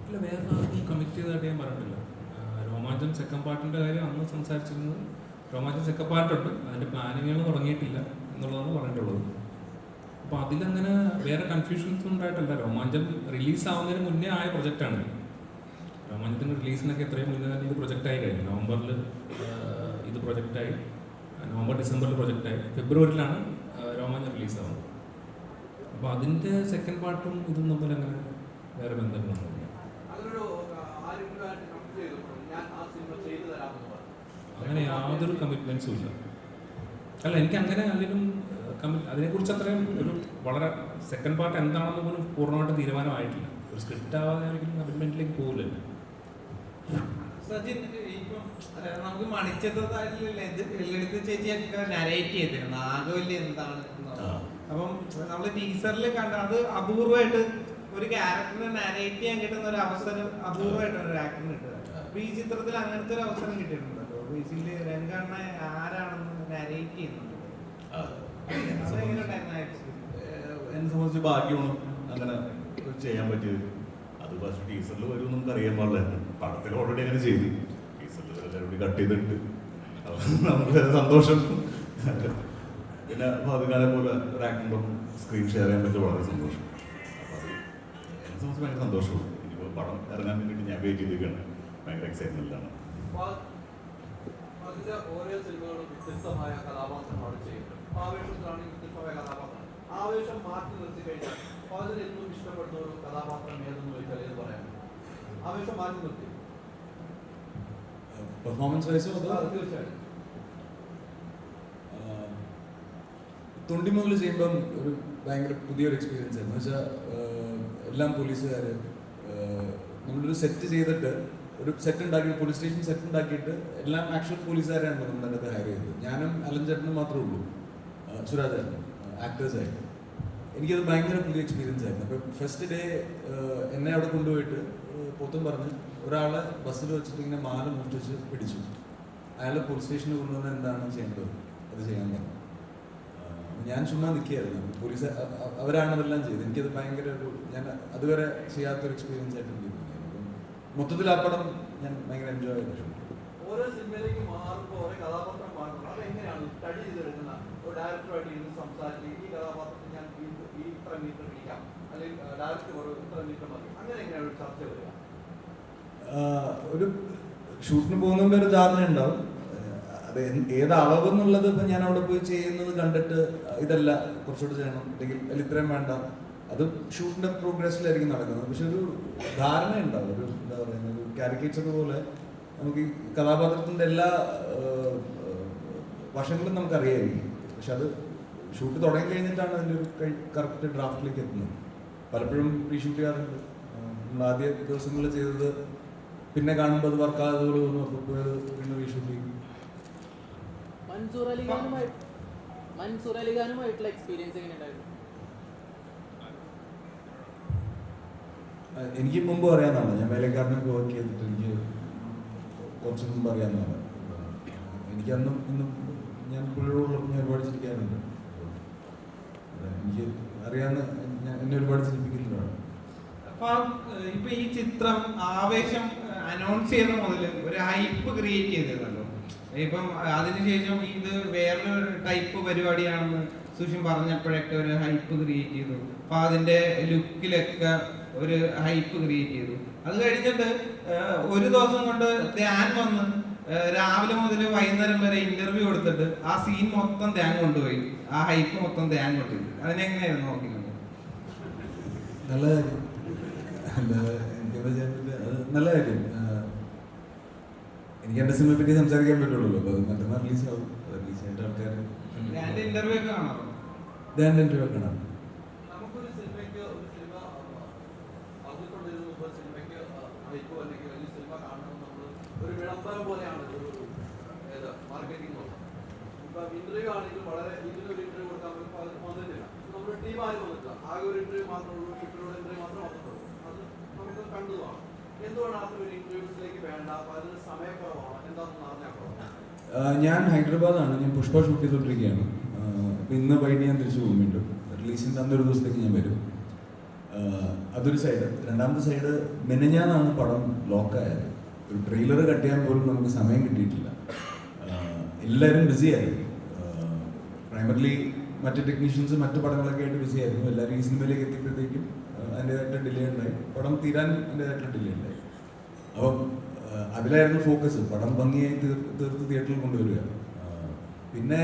ഇല്ല, വേറെ ആർക്കും കമ്മിറ്റ് ചെയ്തതായിട്ട് ഞാൻ പറഞ്ഞിട്ടില്ല. രോമാഞ്ചം സെക്കൻഡ് പാർട്ടിൻ്റെ കാര്യം അന്ന് സംസാരിച്ചിരുന്നത്. രോമാഞ്ചം സെക്കൻഡ് പാർട്ടുണ്ട്, അതിൻ്റെ പ്ലാനിങ്ങുകൾ തുടങ്ങിയിട്ടില്ല എന്നുള്ളതാണ് പറഞ്ഞിട്ടുള്ളത്. അപ്പോൾ അതിലങ്ങനെ വേറെ കൺഫ്യൂഷൻസ് ഉണ്ടായിട്ടല്ല. രോമാഞ്ചം റിലീസാവുന്നതിന് മുന്നേ ആയ പ്രൊജക്റ്റാണ്. രോമാഞ്ചത്തിൻ്റെ റിലീസിനൊക്കെ എത്രയും മുന്നേ തന്നെ ഇത് പ്രൊജക്റ്റായി കഴിഞ്ഞു. നവംബറിൽ ഇത് പ്രൊജക്റ്റായി, November-December പ്രൊജക്റ്റായി, ഫെബ്രുവരിയിലാണ് രോമാഞ്ചം റിലീസാവുന്നത്. അപ്പോൾ അതിൻ്റെ സെക്കൻഡ് പാർട്ടും ഇതും തമ്മിൽ അങ്ങനെ വേറെ ബന്ധങ്ങളൊന്നുമില്ല. അങ്ങനെ യാതൊരു കമ്മിറ്റ്മെൻറ്റ്സും ഇല്ല. അല്ല, എനിക്ക് അങ്ങനെ അല്ലെങ്കിലും അതിനെക്കുറിച്ച് അത്രയും ഒരു വളരെ സെക്കൻഡ് പാർട്ട് എന്താണെന്ന് പോലും പൂർണ്ണമായിട്ട് തീരുമാനമായിട്ടില്ല. ഒരു സ്ക്രിപ്റ്റ് ആവാതെ ഒരിക്കലും കമ്മിറ്റ്മെൻറ്റിലേക്ക് പോകില്ലല്ലോ.
സജിൻ, ഇപ്പം നമുക്ക് മണിച്ചതായിട്ടില്ല, ഇത് വെള്ളെടുത്ത് ചേച്ചിയൊക്കെ നരേറ്റ് ചെയ്തിരുന്നു നാഗവല്ലി എന്താണ്. അപ്പം നമ്മൾ ടീച്ചറിൽ കണ്ട അത് അപൂർവമായിട്ട് ഒരു ക്യാരക്ടറിനെ നരേറ്റ് ചെയ്യാൻ കിട്ടുന്ന ഒരു അവസരം അപൂർവമായിട്ടാണ് ഒരു ആക്ടറിന് കിട്ടുക. അപ്പൊ ഈ ചിത്രത്തിൽ അങ്ങനത്തെ ഒരു അവസരം കിട്ടിയിട്ടുണ്ടല്ലോ. ബേസിക്കലി രംഗണ്ണ ആരാണെന്ന് നരേറ്റ് ചെയ്യുന്നുണ്ട്.
എന്നെ സംബന്ധിച്ച് ഭാഗ്യമാണ് അങ്ങനെ ചെയ്യാൻ പറ്റിയത്. അത് ഫസ്റ്റ് ടീച്ചറിൽ വരും നമുക്ക് അറിയാൻ പാടില്ലായിരുന്നു. പടത്തിൽ ഓൾറെഡി അങ്ങനെ ചെയ്തു, ടീച്ചറിൽ എല്ലാവരും കട്ട് ചെയ്തിട്ട് നമുക്ക് സന്തോഷം. പിന്നെ പാതുകാലെ പോലെ ഒരു ആക്ടറിൻ്റെ സ്ക്രീൻ ഷെയർ ചെയ്യാൻ പറ്റിയ വളരെ സന്തോഷം. അപ്പോൾ അത് എന്നെ സംബന്ധിച്ച് ഭയങ്കര സന്തോഷമാണ്. ഇനിയിപ്പോൾ പടം ഇറങ്ങാൻ വേണ്ടിയിട്ട് ഞാൻ വെയിറ്റ് ചെയ്തിരിക്കുകയാണ്. ഭയങ്കര എക്സൈറ്റ്മെൻറ്റിലാണ്.
അതിൻ്റെ ഓരോ സിനിമകളും വ്യത്യസ്തമായ കഥാപാത്രമാണ് ചെയ്യുന്നത്. ആവേശത്തിലാണെങ്കിൽ വ്യത്യസ്തമായ കഥാപാത്രം. ആവേശം മാറ്റി നിർത്തി കഴിഞ്ഞാൽ അതിൽ ഏറ്റവും ഇഷ്ടപ്പെടുന്ന ഒരു കഥാപാത്രം ഏതെന്ന് ചോദിച്ചാൽ ഏത് പറയാം? ആവേശം മാറ്റി നിർത്തി
പെർഫോമൻസ് വൈസോ?
തീർച്ചയായും.
തൊണ്ടിമുതൽ ചെയ്യുമ്പം ഒരു ഭയങ്കര പുതിയൊരു എക്സ്പീരിയൻസ് ആയിരുന്നു. എന്ന് വെച്ചാൽ എല്ലാം പോലീസുകാർ, നമ്മളൊരു സെറ്റ് ചെയ്തിട്ട് ഒരു സെറ്റ് ഉണ്ടാക്കി, പോലീസ് സ്റ്റേഷൻ സെറ്റ് ഉണ്ടാക്കിയിട്ട് എല്ലാം ആക്ച്വൽ പോലീസുകാരാണ് നമ്മുടെ അടുത്ത് ഹയർ ചെയ്തത്. ഞാനും അലൻ ചേട്ടനും മാത്രമേ ഉള്ളൂ, സുരാജേട്ടനും ആക്ടേഴ്സായിട്ട്. എനിക്കത് ഭയങ്കര പുതിയ എക്സ്പീരിയൻസ് ആയിരുന്നു. അപ്പോൾ ഫസ്റ്റ് ഡേ എന്നെ അവിടെ കൊണ്ടുപോയിട്ട് പൊത്തും പറഞ്ഞ് ഒരാളെ ബസ്സിൽ വെച്ചിട്ട് ഇങ്ങനെ മാല മുട്ടിച്ച് പിടിച്ചു. അയാളെ പോലീസ് സ്റ്റേഷനിൽ കൊണ്ടുവന്ന് എന്താണ് ചെയ്യേണ്ടത് അത് ചെയ്യാൻ പറഞ്ഞു. ഞാൻ ചുമ്മാ നിൽക്കുകയായിരുന്നു. പോലീസ് അവരാണ് അതെല്ലാം ചെയ്തത്. എനിക്കത് ഭയങ്കര ഒരു, ഞാൻ അതുവരെ ചെയ്യാത്തൊരു എക്സ്പീരിയൻസ് ആയിട്ട് എനിക്ക് തോന്നി. മൊത്തത്തിൽ ആ പടം ഞാൻ ഭയങ്കര എൻജോയ് ചെയ്തിട്ടുണ്ട്.
ഓരോ സിനിമയിലേക്ക് മാറുമ്പോൾ ഓരോ കഥാപാത്രം മാറുമ്പോൾ അതെങ്ങനെയാണ് സ്റ്റഡി ചെയ്തെടുക്കുന്ന ഒരു ഡയറക്ടറുമായിട്ട് ഇരുന്ന് സംസാരിച്ച് ഈ കഥാപാത്രത്തിൽ ഞാൻ ഈ ഇത്ര മീറ്റർ പിടിക്കാം, അല്ലെങ്കിൽ ഡയറക്ടർ ഒരു ഇത്ര മീറ്റർ മതി, അങ്ങനെ എങ്ങനെയാണ് ഒരു ചർച്ച വരിക?
ഒരു ഷൂട്ടിന് പോകുന്നതിൻ്റെ ഒരു ധാരണ ഉണ്ടാവും. അത് ഏത് അളവെന്നുള്ളത് ഇപ്പം ഞാൻ അവിടെ പോയി ചെയ്യുന്നത് കണ്ടിട്ട് ഇതല്ല കുറച്ചുകൂടെ ചെയ്യണം, അല്ലെങ്കിൽ അതിൽ ഇത്രയും വേണ്ട, അത് ഷൂട്ടിൻ്റെ പ്രോഗ്രസ്സിലായിരിക്കും നടക്കുന്നത്. പക്ഷെ ഒരു ധാരണ ഉണ്ടാവും. ഒരു എന്താ പറയുന്നത്, ഒരു കാരിക്കേച്ചർ പോലെ നമുക്ക് ഈ കഥാപാത്രത്തിൻ്റെ എല്ലാ വശങ്ങളും നമുക്കറിയായിരിക്കും. പക്ഷെ അത് ഷൂട്ട് തുടങ്ങി കഴിഞ്ഞിട്ടാണ് അതിൻ്റെ ഒരു കറക്റ്റ് ഡ്രാഫ്റ്റിലേക്ക് എത്തുന്നത്. പലപ്പോഴും റീ ഷൂട്ട് ചെയ്യാറുണ്ട്. നമ്മൾ ആദ്യ ദിവസങ്ങളിൽ ചെയ്തത് പിന്നെ കാണുമ്പോൾ അത് വർക്കാകാതെ തോന്നും. അപ്പോൾ പിന്നെ റീ ഷൂട്ട് ചെയ്യും.
മൻസൂർ അലിഖാനുമായിട്ടുള്ള എക്സ്പീരിയൻസ് എങ്ങനെയുണ്ടായിരുന്നു?
എനിക്ക് മുമ്പ് അറിയാവുന്നതാണ്. ഞാൻ വേലക്കാരനൊക്കെ വർക്ക് ചെയ്തിട്ട് എനിക്ക് കുറച്ച് മുമ്പ് അറിയാവുന്നതാണ്. എനിക്കന്നും ഇന്നും ഞാൻ പുള്ളിയോടുള്ളപ്പോൾ ഞാൻ ഒരുപാട് ചിരിക്കാറുണ്ട്. എനിക്ക് അറിയാവുന്ന എന്നെ ഒരുപാട് ചിരിപ്പിക്കുന്നതാണ്.
അപ്പം ഇപ്പൊ ഈ ചിത്രം ആവേശം അനൗൺസ് ചെയ്യുന്ന മുതൽ ഒരു ഹൈപ്പ് ക്രിയേറ്റ് ചെയ്തിരുന്നല്ലോ. ഇപ്പം അതിനുശേഷം ഇത് വേറൊരു ടൈപ്പ് പരിപാടിയാണെന്ന് സുഷിൻ പറഞ്ഞപ്പോഴൊക്കെ ഒരു ഹൈപ്പ് ക്രിയേറ്റ് ചെയ്തു. അപ്പൊ അതിന്റെ ലുക്കിലൊക്കെ ഒരു ഹൈപ്പ് ക്രിയേറ്റ് ചെയ്തു. അത് കഴിഞ്ഞിട്ട് ഒരു ദിവസം കൊണ്ട് ധ്യാൻ വന്ന് രാവിലെ മുതൽ വൈകുന്നേരം വരെ ഇന്റർവ്യൂ കൊടുത്തിട്ട് ആ സീൻ മൊത്തം ധ്യാൻ കൊണ്ടുപോയി. ആ ഹൈപ്പ് മൊത്തം ധ്യാൻ കൊണ്ടുപോയി. അതിനെങ്ങനെയായിരുന്നു നോക്കിക്കൊണ്ട്?
നല്ല കാര്യം. എനിക്കത് ചെയ്യാൻ പറ്റില്ല. അത് നല്ല കാര്യം. എനിക്ക് എൻ്റെ സിനിമയെ പറ്റി സംസാരിക്കാൻ പറ്റുള്ളൂ. അപ്പോൾ അത് മറ്റന്നാൾ റിലീസാവും. റിലീസായിട്ട് ആൾക്കാർ
ഇന്റർവ്യൂ ഒക്കെ കാണാം.
ഇന്റർവ്യൂ ഒക്കെ കാണാം.
നമുക്കൊരു സിനിമയ്ക്ക് ഒരു സിനിമ അതുകൊണ്ടിരുന്ന ഒരു സിനിമയ്ക്ക് ഹൈപ്പ് അല്ലെങ്കിൽ വലിയ സിനിമ കാണണം നമ്മൾ ഒരു വിളംബരം പോലെയാണ് ഒരു മാർക്കറ്റിംഗ് നോക്കാം. ഇപ്പം ഇന്റർവ്യൂ ആണെങ്കിൽ വളരെ ഇതിനൊരു ഇന്റർവ്യൂ കൊടുക്കാൻ വന്നിട്ടില്ല. നമ്മുടെ ടീം ആരും വന്നിട്ടില്ല. ആകെ ഒരു ഇന്റർവ്യൂ മാത്രമേ ഉള്ളൂ. ഷിപ്പിലൂടെ ഇന്റർവ്യൂ മാത്രമേ വന്നിട്ടുള്ളൂ. അത് നമുക്ക് കണ്ടതുമാണ്. എന്തുകൊണ്ട് അത്ര ഒരു ഇന്റർവ്യൂസിലേക്ക് വേണ്ട? അപ്പോൾ അതിന് സമയക്കുറവാണ്. എന്താണെന്ന് അറിഞ്ഞാൽ
ഞാൻ ഹൈദരാബാദാണ്. ഞാൻ പുഷ്പ ഷൂട്ട് ചെയ്തുകൊണ്ടിരിക്കുകയാണ്. അപ്പോൾ ഇന്ന് വൈകിട്ട് ഞാൻ തിരിച്ചു പോകും. വീണ്ടും റിലീസിൻ്റെ അന്നൊരു ദിവസത്തേക്ക് ഞാൻ വരും. അതൊരു സൈഡ്. രണ്ടാമത്തെ സൈഡ്, മെനഞ്ഞാന്നാണ് പടം ലോക്കായത്. ഒരു ട്രെയിലർ കട്ട് ചെയ്യാൻ പോലും നമുക്ക് സമയം കിട്ടിയിട്ടില്ല. എല്ലാവരും ബിസിയായിരുന്നു. പ്രൈമറിലി മറ്റ് ടെക്നീഷ്യൻസ് മറ്റു പടങ്ങളൊക്കെ ആയിട്ട് ബിസിയായിരുന്നു. എല്ലാവരും ഈ സിനിമയിലേക്ക് എത്തിയപ്പോഴത്തേക്കും അതിൻ്റെതായിട്ട് ഡിലേ ഉണ്ടായി. പടം തീരാൻ അതിൻ്റെതായിട്ടുള്ള ഡിലേ ഉണ്ടായി. അപ്പം അതിലായിരുന്നു ഫോക്കസ്. പടം ഭംഗിയായി തീർത്ത് തിയേറ്ററിൽ കൊണ്ടുവരിക. പിന്നെ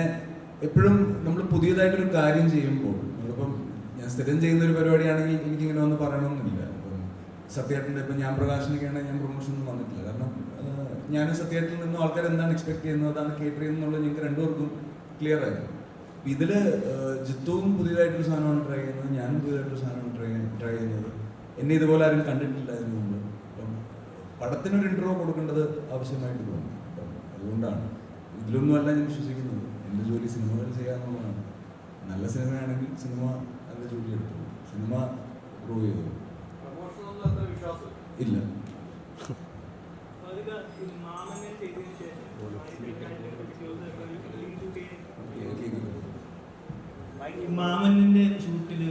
എപ്പോഴും നമ്മൾ പുതിയതായിട്ടൊരു കാര്യം ചെയ്യുമ്പോൾ, നമ്മളിപ്പം ഞാൻ സ്ഥിരം ചെയ്യുന്ന ഒരു പരിപാടിയാണെങ്കിൽ എനിക്കിങ്ങനെ വന്ന് പറയണമെന്നില്ല. അപ്പം സത്യേട്ടൻ്റെ ഇപ്പം ഞാൻ പ്രകാശനൊക്കെയാണെങ്കിൽ ഞാൻ പ്രൊമോഷനൊന്നും വന്നിട്ടില്ല. കാരണം ഞാൻ സത്യേട്ടിൽ നിന്നും ആൾക്കാർ എന്താണ് എക്സ്പെക്ട് ചെയ്യുന്നത്, അതാണ് കേറ്റർ ചെയ്യുന്നുള്ളത് ഞങ്ങൾക്ക് രണ്ടുപേർക്കും ക്ലിയർ ആയിരുന്നു. ഇതിൽ ജിത്തുവും പുതിയതായിട്ടൊരു സാധനമാണ് ട്രൈ ചെയ്യുന്നത്, ഞാനും പുതിയതായിട്ടൊരു സാധനമാണ് ട്രൈ ചെയ്യുന്നത്. എന്നെ ഇതുപോലെ ആരും കണ്ടിട്ടില്ല ഇതിനു മുമ്പ്. അപ്പം പടത്തിനൊരു ഇൻട്രോ കൊടുക്കേണ്ടത് ആവശ്യമായിട്ട് തോന്നി. അപ്പം അതുകൊണ്ടാണ് ഇതിലൊന്നുമല്ല ഞാൻ വിശ്വസിക്കുന്നത്. എൻ്റെ ജോലി സിനിമകൾ ചെയ്യാമെന്നുള്ളതാണ്. നല്ല സിനിമയാണെങ്കിൽ സിനിമ അതിൻ്റെ ജോലി എടുത്തു, സിനിമ പ്രൂവ് ചെയ്തു. ഇല്ല.
മാമന്നിന്റെ ഷൂട്ടിൽ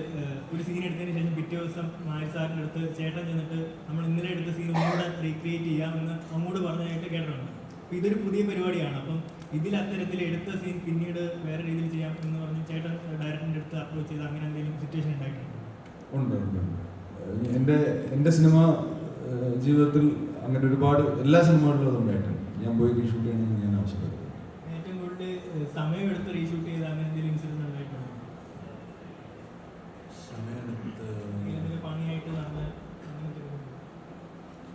ഒരു സീൻ എടുത്തതിന് ശേഷം പിറ്റേ ദിവസം നായർ സാറിൻ്റെ അടുത്ത് ചേട്ടൻ ചെന്നിട്ട് നമ്മൾ ഇന്നലെ എടുത്ത സീൻ ഒന്നുകൂടെ റീക്രിയേറ്റ് ചെയ്യാമെന്ന് അങ്ങോട്ട് പറഞ്ഞതായിട്ട് കേട്ടിട്ടുണ്ട്. അപ്പം ഇതൊരു പുതിയ പരിപാടിയാണ്. അപ്പം ഇതിൽ അത്തരത്തിൽ എടുത്ത സീൻ പിന്നീട് വേറെ രീതിയിൽ ചെയ്യാം എന്ന് പറഞ്ഞ് ചേട്ടൻ ഡയറക്ടറിൻ്റെ അടുത്ത് അപ്രോച്ച് ചെയ്ത് അങ്ങനെ എന്തെങ്കിലും സിറ്റുവേഷൻ ഉണ്ടായിട്ടുണ്ട്?
ഉണ്ട്. എൻ്റെ സിനിമ ജീവിതത്തിൽ അങ്ങനെ ഒരുപാട് എല്ലാ സിനിമകളിലും അതുണ്ടായിട്ടുണ്ട്. ഞാൻ പോയി റീഷൂട്ട് ചെയ്യണമെന്ന് ഞാൻ ആവശ്യപ്പെട്ടു.
ഏറ്റവും കൂടുതൽ സമയമെടുത്ത് റീഷൂട്ട് ചെയ്ത് അങ്ങനെ എന്തെങ്കിലും ഇൻസിഡൻസ് ഉണ്ടായിട്ടുണ്ടോ? പണിയായിട്ട് നടന്ന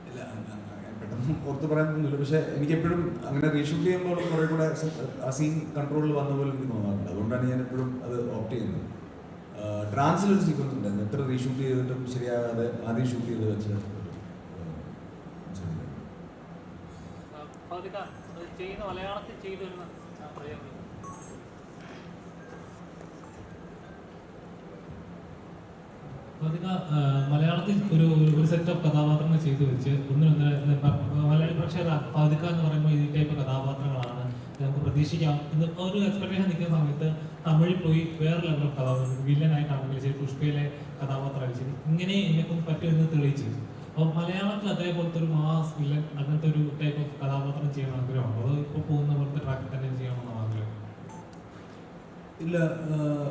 ഇല്ല, പെട്ടെന്ന് ഓർത്ത് പറയാനൊന്നുമില്ല. പക്ഷെ എനിക്കെപ്പോഴും അങ്ങനെ റീഷൂട്ട് ചെയ്യുമ്പോൾ കുറേ കൂടെ ആ സീൻ കൺട്രോളിൽ വന്ന പോലെ എനിക്ക് തോന്നാറുണ്ട്. അതുകൊണ്ടാണ് ഞാൻ എപ്പോഴും അത് ഓപ്റ്റ് ചെയ്യുന്നത്. ട്രാൻസിലൊരു സീക്വൻസ് ഉണ്ടായിരുന്നു. എത്ര റീഷൂട്ട് ചെയ്തിട്ടും ശരിയാകാതെ ആദ്യം ഷൂട്ട് ചെയ്ത് വെച്ച്
ചെയ്യുന്ന മലയാളത്തിൽ ചെയ്തു വരുന്ന
മലയാളത്തിൽ ഒരു സെറ്റ് ഓഫ് കഥാപാത്രങ്ങൾ ചെയ്തു വെച്ച് മലയാളി പ്രേക്ഷകർ ഫാദിക്ക എന്ന് പറയുമ്പോൾ ഈ ടൈപ്പ് കഥാപാത്രങ്ങളാണ് നമുക്ക് പ്രതീക്ഷിക്കാം എന്ന് ഒരു എക്സ്പെക്ടേഷൻ നിൽക്കുന്ന സമയത്ത് തമിഴിൽ പോയി വേറെ ലെവൽ ഓഫ് കഥാപാത്രം വില്ലനായിട്ടാണെങ്കിൽ ചെയ്ത് പുഷ്പയിലെ കഥാപാത്രം അടിച്ചത് ഇങ്ങനെ എന്നെക്കൊണ്ട് പറ്റുമെന്ന് തെളിയിച്ചു. അപ്പോൾ മലയാളത്തിൽ അതേപോലത്തെ ഒരു മാസ് വില്ലൻ അങ്ങനത്തെ ഒരു ടൈപ്പ് ഓഫ് കഥാപാത്രം ചെയ്യണം ആഗ്രഹമാണ്. അത് ഇപ്പോൾ പോകുന്ന പോലത്തെ ട്രാക്കിൽ തന്നെ ചെയ്യണമെന്നാണ് ആഗ്രഹം.
ഇല്ല,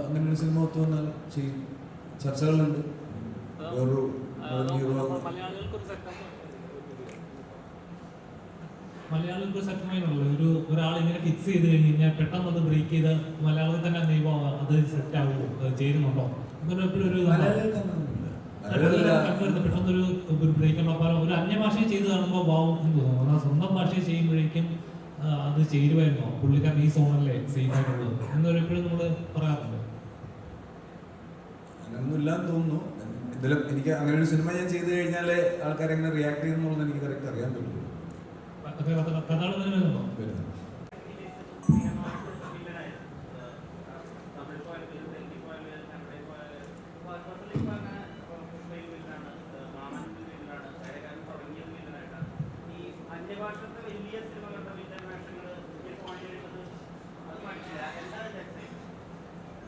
അങ്ങനെ ഒരു സിനിമ ഒത്തു വന്നാൽ ചെയ്യും. ചർച്ചകളുണ്ട്. വേറൊരു
മലയാളികൾക്ക് സെറ്റ് ഒരാൾ ഇങ്ങനെ ഫിക്സ് ചെയ്ത് കഴിഞ്ഞ് കഴിഞ്ഞാൽ പെട്ടെന്ന് അത് ബ്രേക്ക് ചെയ്ത് മലയാളത്തിൽ തന്നെ ദൈവം അത് സെറ്റ് ആവുമോ, അത് ചേരുന്നുണ്ടോ അങ്ങനെ എപ്പോഴും ഒരു പെട്ടെന്നൊരു ബ്രേക്ക് ഉണ്ടോ? ഒരു അന്യഭാഷയെ ചെയ്ത് കാണുമ്പോൾ വാവും എന്ന് തോന്നുന്നു. സ്വന്തം ഭാഷയെ ചെയ്യുമ്പോഴേക്കും അത് ചേരുമായിരുന്നോ, പുള്ളിക്കാരൻ ഈ സോണല്ലേ സേഫ് ആയിട്ടുള്ളത് എന്നൊരു എപ്പോഴും നമ്മൾ പറയാറുണ്ട്.
അങ്ങനൊന്നും ഇല്ലാന്ന് തോന്നുന്നു. എന്തായാലും എനിക്ക് അങ്ങനെ ഒരു സിനിമ ഞാൻ ചെയ്തു കഴിഞ്ഞാൽ ആൾക്കാർ എങ്ങനെ റിയാക്ട് ചെയ്യുന്നുള്ളത് എനിക്ക് കറക്റ്റ് അറിയാൻ പറ്റുള്ളൂ.
കഥാള് തന്നെ വരുന്നുണ്ടോ?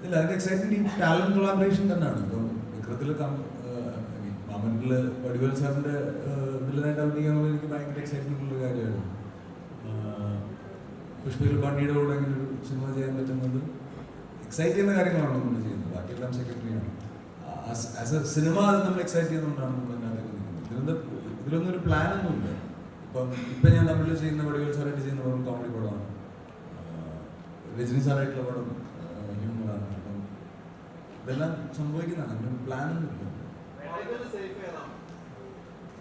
ഇല്ല, അതിന്റെ എക്സൈറ്റ്മെന്റ് ഈ ടാലന്റ് കൊളാബറേഷൻ തന്നെയാണ്. ഇപ്പം വിക്രത്തിൽ മാമനിൽ വടിവേൽ സാറിന്റെ വില്ലനായിട്ട് അഭിനയിക്കാന്നുള്ളത് എനിക്ക് ഭയങ്കര എക്സൈറ്റ്മെന്റ് ഉള്ള കാര്യമായിരുന്നു. പുഷ്പയിൽ ബണ്ണിയുടെ കൂടെ ഇങ്ങനെ ഒരു സിനിമ ചെയ്യാൻ പറ്റുന്നത് എക്സൈറ്റ് ചെയ്യുന്ന കാര്യങ്ങളാണ് നമ്മൾ ചെയ്യുന്നത്. ബാക്കിയെല്ലാം സെക്രട്ടറിയാണ്. ആസ് എ സിനിമ അത് നമ്മൾ എക്സൈറ്റ് ചെയ്യുന്നതുകൊണ്ടാണ് നമ്മൾ അതിനകത്ത് നിൽക്കുന്നത്. ഇതിലൊന്നും ഒരു പ്ലാനൊന്നുമില്ല. ഇപ്പം ഞാൻ തമിഴിൽ ചെയ്യുന്ന വടിവേൽ സാറായിട്ട് ചെയ്യുന്ന പടം കോമഡി പടമാണ്. രജനി സാറായിട്ടുള്ള പടം ഹ്യൂമറാണ്. അപ്പം ഇതെല്ലാം സംഭവിക്കുന്നതാണ്. അങ്ങനെ പ്ലാനൊന്നും ഇല്ല.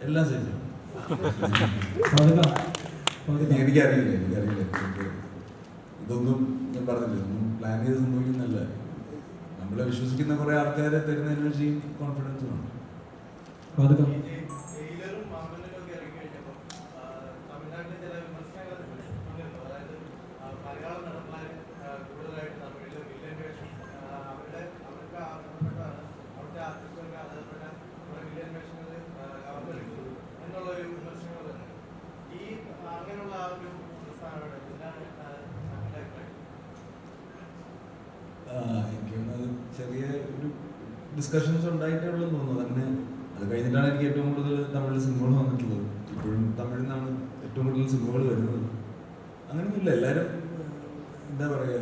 എല്ലാം സേഫ്. എനിക്കറിയില്ല. ഇതൊന്നും ഞാൻ പറഞ്ഞില്ല, ഒന്നും പ്ലാൻ ചെയ്ത് സംഭവിക്കുന്നല്ല. നമ്മളെ വിശ്വസിക്കുന്ന കുറെ ആൾക്കാരെ തരുന്ന എനർജിയും കോൺഫിഡൻസുമാണ്. എനിക്കൊന്നത് ചെറിയ ഒരു ഡിസ്കഷൻസ് ഉണ്ടായിട്ടുള്ളൂ തോന്നുന്നു. അങ്ങനെ അത് കഴിഞ്ഞിട്ടാണ് എനിക്ക് ഏറ്റവും കൂടുതൽ തമിഴിൽ സിനിമകൾ വന്നിട്ടുള്ളത്. ഇപ്പോഴും തമിഴിൽ നിന്നാണ് ഏറ്റവും കൂടുതൽ സിനിമകൾ വരുന്നത്. അങ്ങനെയൊന്നുമില്ല. എല്ലാവരും എന്താ പറയുക,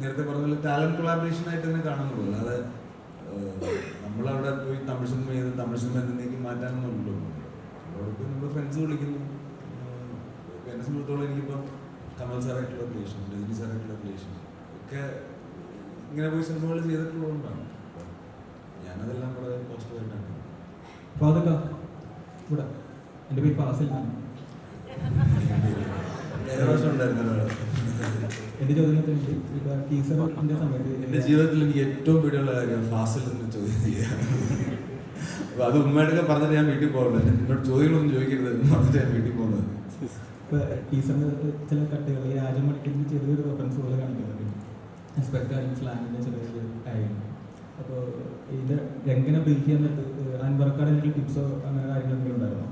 നേരത്തെ പറഞ്ഞ പോലെ ടാലന്റ് കൊളാബറേഷൻ ആയിട്ട് തന്നെ കാണുന്നുള്ളൂ. അല്ലാതെ നമ്മളവിടെ പോയി തമിഴ് സിനിമ ചെയ്ത് തമിഴ് സിനിമ എന്നേക്ക് മാറ്റാനൊന്നുമല്ലോ. അവിടെ പോയി നമ്മുടെ ഫ്രണ്ട്സ് വിളിക്കുന്നു. എന്നെ സംബന്ധിച്ചോളം എനിക്കിപ്പം കമൽ സാറായിട്ടുള്ള റിലേഷൻ, രജനി സാറായിട്ടുള്ള റിലേഷൻ ഒക്കെ ഇങ്ങനെ പോയി സിനിമകൾ ചെയ്തിട്ടുള്ളതുകൊണ്ടാണ്. ഞാനതെല്ലാം വളരെ പോസിറ്റീവായിട്ടാണ്.
ഇവിടെ എൻ്റെ പേര് ഫാസിൽ. എൻ്റെ ചോദ്യത്തിൽ ടീച്ചറിൻ്റെ സമയത്ത്
എൻ്റെ ജീവിതത്തിൽ എനിക്ക് ഏറ്റവും പേടിയുള്ള കാര്യം ഫാസിൽ എന്ന് ചോദ്യം ചെയ്യുക. അപ്പോൾ അത് ഉമ്മയോടൊക്കെ പറഞ്ഞിട്ട് ഞാൻ വീട്ടിൽ പോകുന്നത്. എന്നോട് ചോദ്യങ്ങളൊന്നും ചോദിക്കരുത് എന്ന് പറഞ്ഞിട്ട് ഞാൻ വീട്ടിൽ പോകുന്നത്.
ഇപ്പോൾ ടീച്ചറിൻ്റെ ചില കട്ടുകൾ ഈ രാജമണിക്ക് ചെറിയൊരു റെഫറൻസ് പോലെ കാണിക്കുന്നുണ്ട്. എക്സ്പെക്ട് സ്ലാങ്ങിൻ്റെ ചെറിയ കാര്യം. അപ്പോൾ ഇത് എങ്ങനെ ബ്രീഫ് ചെയ്യാൻ പറ്റും? അൻവർക്കാട് എന്തെങ്കിലും ടിപ്സോ അങ്ങനെ കാര്യങ്ങളൊക്കെ ഉണ്ടായിരുന്നോ?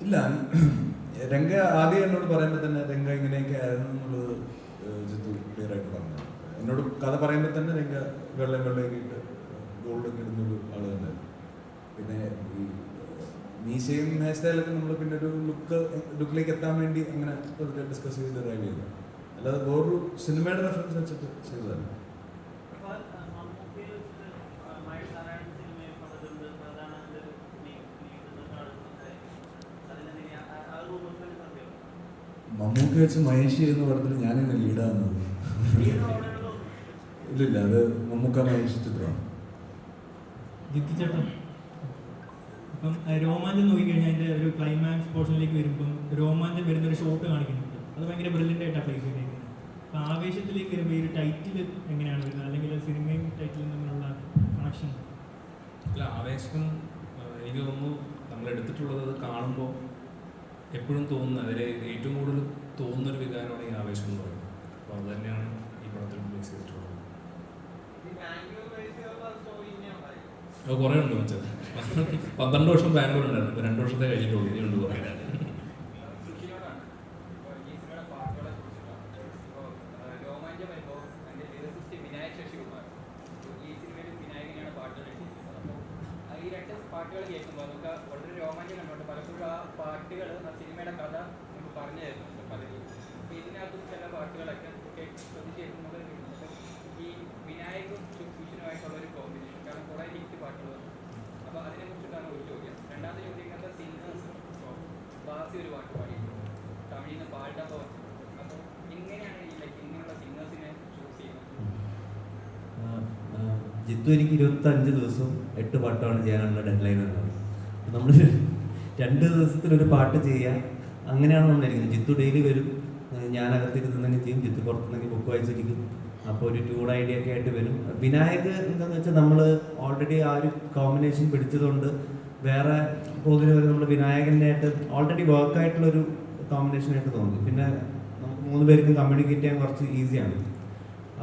ഇല്ല, രംഗ ആദ്യം എന്നോട് പറയുമ്പോൾ തന്നെ രംഗ ഇങ്ങനെയൊക്കെ ആയിരുന്നു എന്നുള്ളത് ജിത്തു ക്ലിയർ ആയിട്ട് പറഞ്ഞു. എന്നോട് കഥ പറയുമ്പോൾ തന്നെ രംഗ വെള്ളയൊക്കെ ഇട്ട് ഗോൾഡൊക്കെ ഇടുന്നൊരു ആൾ തന്നെ. പിന്നെ ഈ മീശയും ഹെയർ സ്റ്റൈലൊക്കെ നമ്മൾ പിന്നെ ഒരു ലുക്കിലേക്ക് എത്താൻ വേണ്ടി അങ്ങനെ ഡിസ്കസ് ചെയ്ത് ഡ്രൈവ് ചെയ്തു. അല്ലാതെ വേറൊരു സിനിമയുടെ റെഫറൻസ് വെച്ചിട്ട് ചെയ്തതാണ്. മമ്മൂക്ക വെച്ച് മഹേഷി എന്ന പടത്തിൽ ഞാനാണ് ലീഡാകുന്നത്. ഇല്ലില്ല, അത് മമ്മൂക്ക മഹേഷി ചിത്രമാണ്.
ജിത്തു ചേട്ടൻ ഇപ്പം രോമാഞ്ചം നോക്കിക്കഴിഞ്ഞാൽ അതിൻ്റെ ഒരു ക്ലൈമാക്സ് പോർഷനിലേക്ക് വരുമ്പം രോമാഞ്ചം വരുന്നൊരു ഷോട്ട് കാണിക്കുന്നുണ്ട്. അത് ഭയങ്കര ബ്രില്യൻ്റ് ആയിട്ടാണ് പ്ലേസ് ചെയ്തേക്കുന്നത്. അപ്പം ആവേശത്തിലേക്ക് വരുമ്പോൾ ഈ ഒരു ടൈറ്റിൽ എങ്ങനെയാണ് വരുന്നത്, അല്ലെങ്കിൽ സിനിമയും ടൈറ്റിലും തമ്മിലുള്ള കണക്ഷൻ?
അല്ല, ആവേശം എനിക്ക് തോന്നുന്നു നമ്മൾ എടുത്തിട്ടുള്ളത് അത് കാണുമ്പോൾ എപ്പോഴും തോന്നുന്നത്, അതിൽ ഏറ്റവും കൂടുതൽ തോന്നുന്നൊരു വികാരമാണ് ഈ ആവേശം എന്ന് പറയുന്നത്. അപ്പോൾ അത് തന്നെയാണ് ഈ പടത്തിൽ പ്ലേസ് ചെയ്തിട്ടുള്ളത്. കുറേ ഉണ്ട് വെച്ചത്. 12 വർഷം ബാംഗ്ലൂർ ഉണ്ടായിരുന്നു. ഇപ്പോൾ 2 വർഷത്തെ കഴിഞ്ഞിട്ടുള്ളൂ. ഇനിയുണ്ട് കുറേ.
പാട്ടുകൾ കേൾക്കുമ്പോൾ നമുക്ക് വളരെ രോമാഞ്ചം കണ്ടുകൊണ്ട് പലപ്പോഴും ആ പാട്ടുകൾ ആ സിനിമയുടെ കഥ നമുക്ക് പറഞ്ഞു തരുന്നുണ്ട് പലരും. അപ്പോൾ ഇതിനകത്തും ചില പാട്ടുകളൊക്കെ ശ്രദ്ധിച്ച് കേൾക്കുമ്പോൾ ഈ വിനായകും വിഷ്ണുവായിട്ടുള്ള ഒരു കോമ്പിനേഷൻ, കാരണം കുറേ ഹിറ്റ് പാട്ടുകൾ. അപ്പോൾ അതിനെക്കുറിച്ചിട്ടാണ് ഒരു ചോദ്യം. രണ്ടാമത്തെ ചോദ്യം സിംഗേഴ്സ്. ഇപ്പോൾ ബാസി ഒരു പാട്ട് പാടിയിട്ടുണ്ട്, തമിഴിൽ നിന്ന് പാടുമ്പോൾ. അപ്പോൾ എങ്ങനെയാണ് ഇങ്ങനെയുള്ള സിംഗേഴ്സിനെ ചൂസ് ചെയ്യുന്നത്?
ജിത്തു എനിക്ക് 25 ദിവസവും 8 പാട്ടാണ് ചെയ്യാനുള്ള ഡെഡ് ലൈൻ എന്നാണ്. നമ്മൾ 2 ദിവസത്തിലൊരു പാട്ട് ചെയ്യുക, അങ്ങനെയാണ് നമ്മളിരിക്കുന്നത്. ജിത്തു ഡെയിലി വരും, ഞാനകത്തിരുന്നെങ്കിൽ ചെയ്യും, ജിത്തു പുറത്തുനിന്നെങ്കിൽ ബുക്ക് വായിച്ചിരിക്കും. അപ്പോൾ ഒരു ട്യൂൺ ഐഡിയ ഒക്കെ ആയിട്ട് വരും. വിനായക് എന്താണെന്ന് വെച്ചാൽ നമ്മൾ ഓൾറെഡി ആ ഒരു കോമ്പിനേഷൻ പിടിച്ചതുകൊണ്ട് വേറെ പൊതുവെ നമ്മൾ വിനായകൻ്റെ ആയിട്ട് ഓൾറെഡി വർക്കായിട്ടുള്ളൊരു കോമ്പിനേഷനായിട്ട് തോന്നി. പിന്നെ നമുക്ക് 3 പേർക്കും കമ്മ്യൂണിക്കേറ്റ് ചെയ്യാൻ കുറച്ച് ഈസിയാണ്.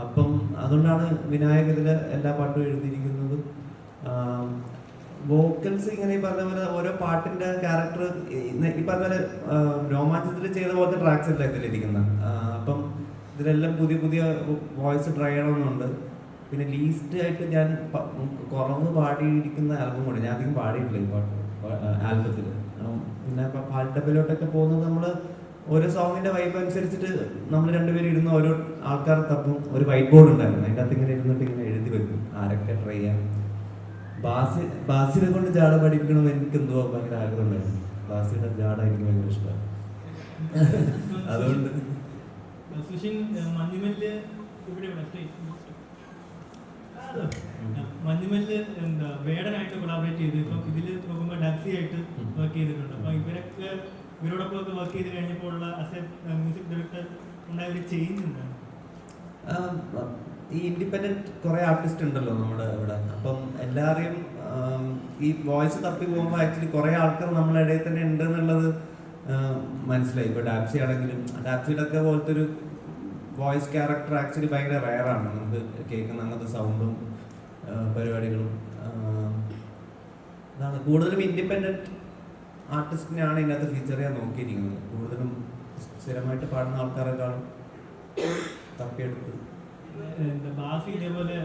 അപ്പം അതുകൊണ്ടാണ് വിനായക് ഇതിൽ എല്ലാ പാട്ടും എഴുതിയിരിക്കുന്നത്. വോക്കൽസ് ഇങ്ങനെ ഈ പറഞ്ഞ പോലെ ഓരോ പാട്ടിന്റെ ക്യാരക്ടർ ഈ പറഞ്ഞ പോലെ രോമാഞ്ചത്തിൽ ചെയ്ത പോലത്തെ ട്രാക്സ് അല്ല ഇതിലിരിക്കുന്നത്. അപ്പം ഇതിലെല്ലാം പുതിയ പുതിയ വോയിസ് ട്രൈ ചെയ്യണമെന്നുണ്ട്. പിന്നെ ലീസ്റ്റ് ആയിട്ട് ഞാൻ കുറവ് പാടിയിരിക്കുന്ന ആൽബം കൂടെ, ഞാൻ അധികം പാടിയിട്ടില്ല ഈ പാട്ട് ആൽബത്തിൽ. പിന്നെ പാട്ടപ്പിലോട്ടൊക്കെ പോകുന്നത് നമ്മൾ ഓരോ സോങ്ങിന്റെ വൈബ് അനുസരിച്ചിട്ട് നമ്മൾ രണ്ടുപേരും ഇരുന്ന് ഓരോ ആൾക്കാർ തപ്പും. ഒരു വൈറ്റ് ബോർഡ് ഉണ്ടായിരുന്നു, അതിൻ്റെ അകത്ത് ഇങ്ങനെ ഇരുന്നിട്ട് ഇങ്ങനെ എഴുതി വെക്കും ആരൊക്കെ ട്രൈ ചെയ്യാം. ബാസിനെ കൊണ്ട് ജാട പഠിപ്പിക്കണമെന്ന് എനിക്ക് എന്തോ ഭയങ്കര ആഗ്രഹം ഉണ്ടായിരുന്നു. ബാസിയുടെ ജാട എനിക്ക് ഭയങ്കര ഇഷ്ടമാണ്. അതുകൊണ്ട്
മഞ്ഞുമല്ല് എന്താ വേടനായിട്ട് കൊളാബറേറ്റ് ചെയ്ത് ഇപ്പം ഇതിൽ നോക്കുമ്പോൾ ഡാക്സി ആയിട്ട് വർക്ക് ചെയ്തിട്ടുണ്ട്. അപ്പോൾ ഇവരോടൊപ്പം ഒക്കെ വർക്ക് ചെയ്ത് കഴിഞ്ഞപ്പോൾ ഉള്ള ആസ് എ മ്യൂസിക് ഡയറക്ടർ ഉണ്ടായ ഒരു ചേഞ്ച് എന്താണ്?
ഈ ഇൻഡിപെൻഡന്റ് കുറെ ആർട്ടിസ്റ്റ് ഉണ്ടല്ലോ നമ്മുടെ ഇവിടെ. അപ്പം എല്ലാവരെയും ഈ വോയിസ് തപ്പി പോകുമ്പോൾ ആക്ച്വലി കുറെ ആൾക്കാർ നമ്മുടെ ഇടയിൽ തന്നെ ഉണ്ട് എന്നുള്ളത് മനസ്സിലായി. ഇപ്പോൾ ഡാപ്സി ആണെങ്കിലും ഡാപ്സിയുടെ ഒക്കെ പോലത്തെ ഒരു വോയിസ് ക്യാരക്ടർ ആക്ച്വലി ഭയങ്കര റയറാണ് നമുക്ക് കേൾക്കുന്ന അങ്ങനത്തെ സൗണ്ടും പരിപാടികളും. അതാണ് കൂടുതലും ഇൻഡിപെൻഡന്റ് ആർട്ടിസ്റ്റിനെയാണ് ഇതിനകത്ത് ഫീച്ചർ ചെയ്യാൻ നോക്കിയിരിക്കുന്നത്. കൂടുതലും സ്ഥിരമായിട്ട് പാടുന്ന ആൾക്കാരെക്കാളും തപ്പിയെടുത്ത്.
ബാസി ഇതേപോലെ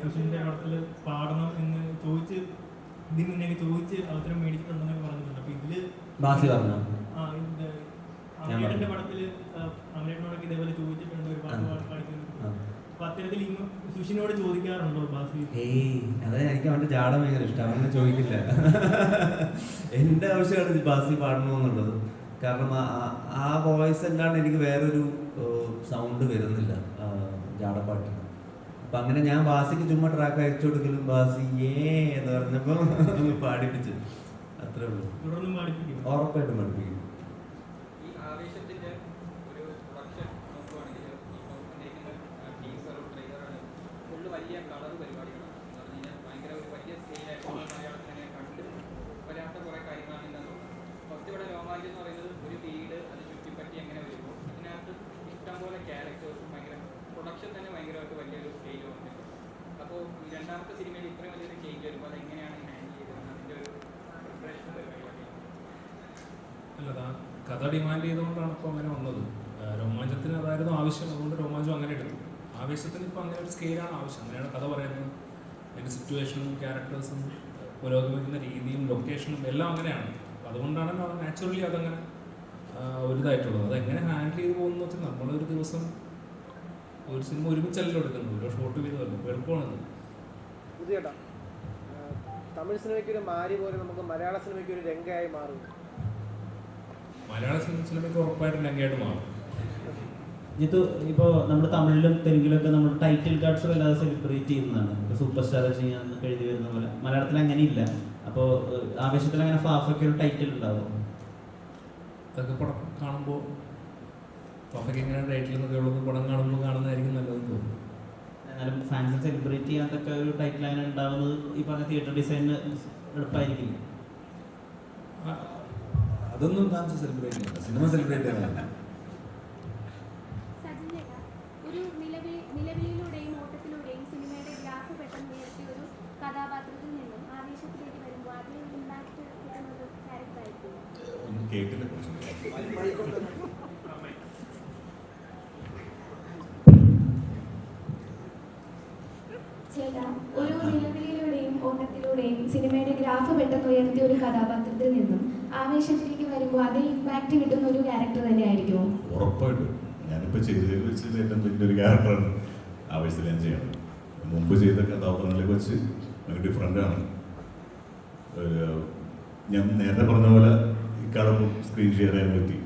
സുഷിന്റെ പടത്തിൽ പാടണം എന്ന് ചോദിച്ച് ഇതിന് മുന്നേ ചോദിച്ച് അവസരം മേടിച്ചിട്ടുണ്ടെന്നൊക്കെ പറഞ്ഞിട്ടുണ്ട്. അപ്പൊ ഇതില്
ബാസി പറഞ്ഞു
അമലേട്ടന്റെ പടത്തില് അമലേട്ടനോടൊക്കെ ഇതേപോലെ ചോദിച്ചിട്ടുണ്ട് ഒരു പാട്ട് പാടിക്കുന്നത്. അപ്പൊ അത്തരത്തിൽ സുഷിനോട് ചോദിക്കാറുണ്ടോ ബാസി?
അതെ, എനിക്ക് അവന്റെ ജാട ഭയങ്കര ഇഷ്ടമാണ്. അവനെ ചോദിക്കില്ല. എന്റെ ആവശ്യമാണ് ബാസി പാടണമെന്നുള്ളത്. കാരണം ആ വോയിസ് അല്ലാണ്ട് എനിക്ക് വേറൊരു സൗണ്ട് വരുന്നില്ല ജാടപ്പാട്ടിന്. അപ്പൊ അങ്ങനെ ഞാൻ ബാസിക്ക് ചുമ്മാ ട്രാക്ക് അയച്ചു കൊടുക്കലും ബാസി എന്ന് പറഞ്ഞപ്പോ പാടിപ്പിച്ചു. അത്രേ ഉള്ളൂ. ഉറപ്പായിട്ടും പാടിപ്പിക്കും.
ഈ ആവേശത്തിന്റെ ഒരു പ്രൊഡക്ഷൻ നോക്കുവാണെങ്കിൽ ടീസറും ട്രെയിലറാണ് ഫുള്ള് വലിയ കളർ പരിപാടികളാണ്. എന്ന് പറഞ്ഞു കഴിഞ്ഞാൽ ഭയങ്കര ഒരു വലിയ സ്കെയിലായിട്ട് മലയാളത്തിനെ കണ്ട് വരാത്ത കുറെ കാര്യങ്ങളാണ് ഇല്ലെന്ന് തോന്നുന്നത്. ഫസ്റ്റ് ഇവിടെ രോമാഞ്ചം എന്ന് പറയുന്നത് ഒരു വീട് അത് ചുറ്റിപ്പറ്റി എങ്ങനെ വരുമ്പോൾ ഇതിനകത്ത് ഇഷ്ടംപോലെ ക്യാരക്ടേഴ്സും ഭയങ്കര പ്രൊഡക്ഷൻ തന്നെ ഭയങ്കരമായിട്ട് വലിയൊരു സ്കെയിൽ വന്നിട്ടുണ്ട്. അപ്പോൾ രണ്ടാമത്തെ സിനിമയിൽ ഇത്രയും വലിയൊരു ചേഞ്ച് വരുമ്പോൾ അതെങ്ങനെയാണ് ഹാൻഡിൽ ചെയ്തത്? അതിൻ്റെ ഒരു പ്രിപ്പറേഷൻ പരിപാടികളൊക്കെ
അല്ലതാ കഥ ഡിമാൻഡ് ചെയ്തുകൊണ്ടാണ് ഇപ്പോൾ അങ്ങനെ വന്നത്. രോമാഞ്ചത്തിന് അതായിരുന്നു ആവശ്യം, അതുകൊണ്ട് രോമാഞ്ചം അങ്ങനെ എടുത്തു. ആവേശത്തിന് ഇപ്പോൾ അങ്ങനെ ഒരു സ്കെയിലാണ് ആവശ്യം. അങ്ങനെയാണ് കഥ പറയുന്നത്. അതിൻ്റെ സിറ്റുവേഷനും ക്യാരക്ടേഴ്സും പുരോഗമിക്കുന്ന രീതിയും ലൊക്കേഷനും എല്ലാം അങ്ങനെയാണ്. അതുകൊണ്ടാണ് നാച്ചുറലി അതങ്ങനെ ഒരിതായിട്ടുള്ളത്. അതെങ്ങനെ ഹാൻഡിൽ ചെയ്ത് പോകുന്നത് വെച്ചാൽ നമ്മളൊരു ദിവസം ഒരു സിനിമ ഒരുമിച്ചല്ലോ എടുക്കുന്നത്, ഓരോ ഷോട്ട് വീതമല്ലോ, എളുപ്പമാണത്.
ചേട്ടാ, തമിഴ് സിനിമയ്ക്ക് ഒരു മാരി പോലെ നമുക്ക് മലയാള സിനിമയ്ക്ക് ഒരു രംഗയായി മാറും.
മലയാള സിനിമയ്ക്ക് ഉറപ്പായിട്ടും രംഗയായിട്ട് മാറും.
ജിത്തു, ഇപ്പോൾ നമ്മുടെ തമിഴിലും തെലുങ്കിലൊക്കെ നമ്മൾ ടൈറ്റിൽ കാർഡ്സ് വല്ലാതെ സെലിബ്രേറ്റ് ചെയ്യുന്നതാണ്. ഇപ്പോൾ സൂപ്പർ സ്റ്റാർ ചെയ്യാൻ എഴുതി വരുന്ന പോലെ മലയാളത്തിൽ അങ്ങനെ ഇല്ല. അപ്പോൾ ആവേശത്തിൽ അങ്ങനെ ഫാഫയ്ക്ക് ഒരു ടൈറ്റിൽ ഉണ്ടാവും.
അതൊക്കെ പടം കാണുമ്പോൾ ഫാഫയ്ക്ക് എങ്ങനെ ടൈറ്റിൽ എന്നൊക്കെ ഉള്ളത് പടം കാണുമ്പോൾ കാണുന്നതായിരിക്കും നല്ലതെന്ന് തോന്നുന്നു.
എന്നാലും ഫാൻസ് സെലിബ്രേറ്റ് ചെയ്യാത്തൊക്കെ ഒരു ടൈറ്റിൽ അങ്ങനെ ഉണ്ടാവുന്നത് ഈ പറഞ്ഞ തിയേറ്റർ ഡിസൈനിന് എളുപ്പമായിരിക്കില്ല.
അതൊന്നും ഫാൻസ് സെലിബ്രേറ്റ് ചെയ്യില്ല, സിനിമ സെലിബ്രേറ്റ് ചെയ്യാൻ.
ഒരു നിലവിളിയിലൂടെയും ഓട്ടത്തിലൂടെയും സിനിമയുടെ ഗ്രാഫ് പെട്ടെന്ന് ഉയർത്തിയ ഒരു കഥാപാത്രത്തിൽ നിന്നും ആവേശത്തിലേക്ക് വരുമ്പോൾ അതിൽ ഇമ്പാക്ട് കിട്ടുന്ന ഒരു ക്യാരക്ടർ ആയിരിക്കും. ചേട്ടാ, ഒരു നിലവിളിയിലൂടെയും ഓട്ടത്തിലൂടെയും സിനിമയുടെ ഗ്രാഫ് പെട്ടെന്ന് ഉയർത്തിയ ഒരു കഥാപാത്രത്തിൽ നിന്നും ആവേശത്തിലേക്ക് വരുമ്പോൾ അതേ ഇമ്പാക്ട് കിട്ടുന്ന ഒരു ക്യാരക്ടർ തന്നെ ആയിരിക്കുമോ?
ഉറപ്പായിട്ടും. ഞാനിപ്പോൾ ചെയ്തതിൽ വെച്ച് ഏറ്റവും വലിയൊരു ക്യാരക്ടറാണ് ആവേശത്തിൽ ഞാൻ ചെയ്യണം. മുമ്പ് ചെയ്ത കഥാപാത്രങ്ങളെ വെച്ച് ഭയങ്കര ഡിഫറൻ്റ് ആണ്. ഞാൻ നേരത്തെ പറഞ്ഞ പോലെ ഇക്കാലം സ്ക്രീൻ ഷെയർ ചെയ്യാൻ പറ്റി.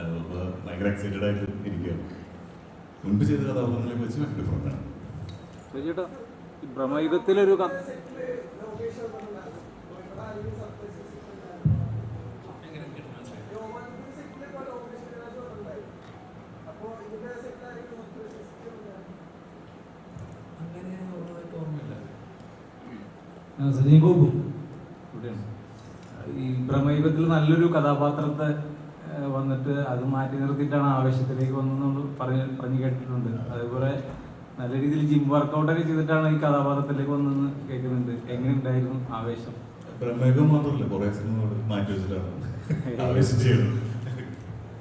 അപ്പോൾ ഭയങ്കര എക്സൈറ്റഡ് ആയിട്ട് ഇരിക്കുകയാണ്. മുൻപ് ചെയ്ത കഥാപാത്രങ്ങളെ വെച്ച് ഭയങ്കര ഡിഫറൻ്റ് ആണ്.
ചേട്ടാ, ബ്രഹ്മയുഗത്തിലൊരു ഈ ബ്രഹ്മയുഗത്തിൽ നല്ലൊരു കഥാപാത്രത്തെ വന്നിട്ട് അത് മാറ്റി നിർത്തിയിട്ടാണ് ആവേശത്തിലേക്ക് വന്നത് പറഞ്ഞു കേട്ടിട്ടുണ്ട്. അതേപോലെ നല്ല രീതിയിൽ ജിം വർക്കൗട്ടൊക്കെ ചെയ്തിട്ടാണ് ഈ കഥാപാത്രത്തിലേക്ക് വന്നതെന്ന് കേൾക്കുന്നുണ്ട്. എങ്ങനെ ഉണ്ടായിരുന്നു ആവേശം?
ബ്രഹ്മയുഗം മാത്രമല്ല, കുറേ സിനിമകൾ മാറ്റി വെച്ചിട്ടാണ് ആവേശം ചെയ്യുന്നത്.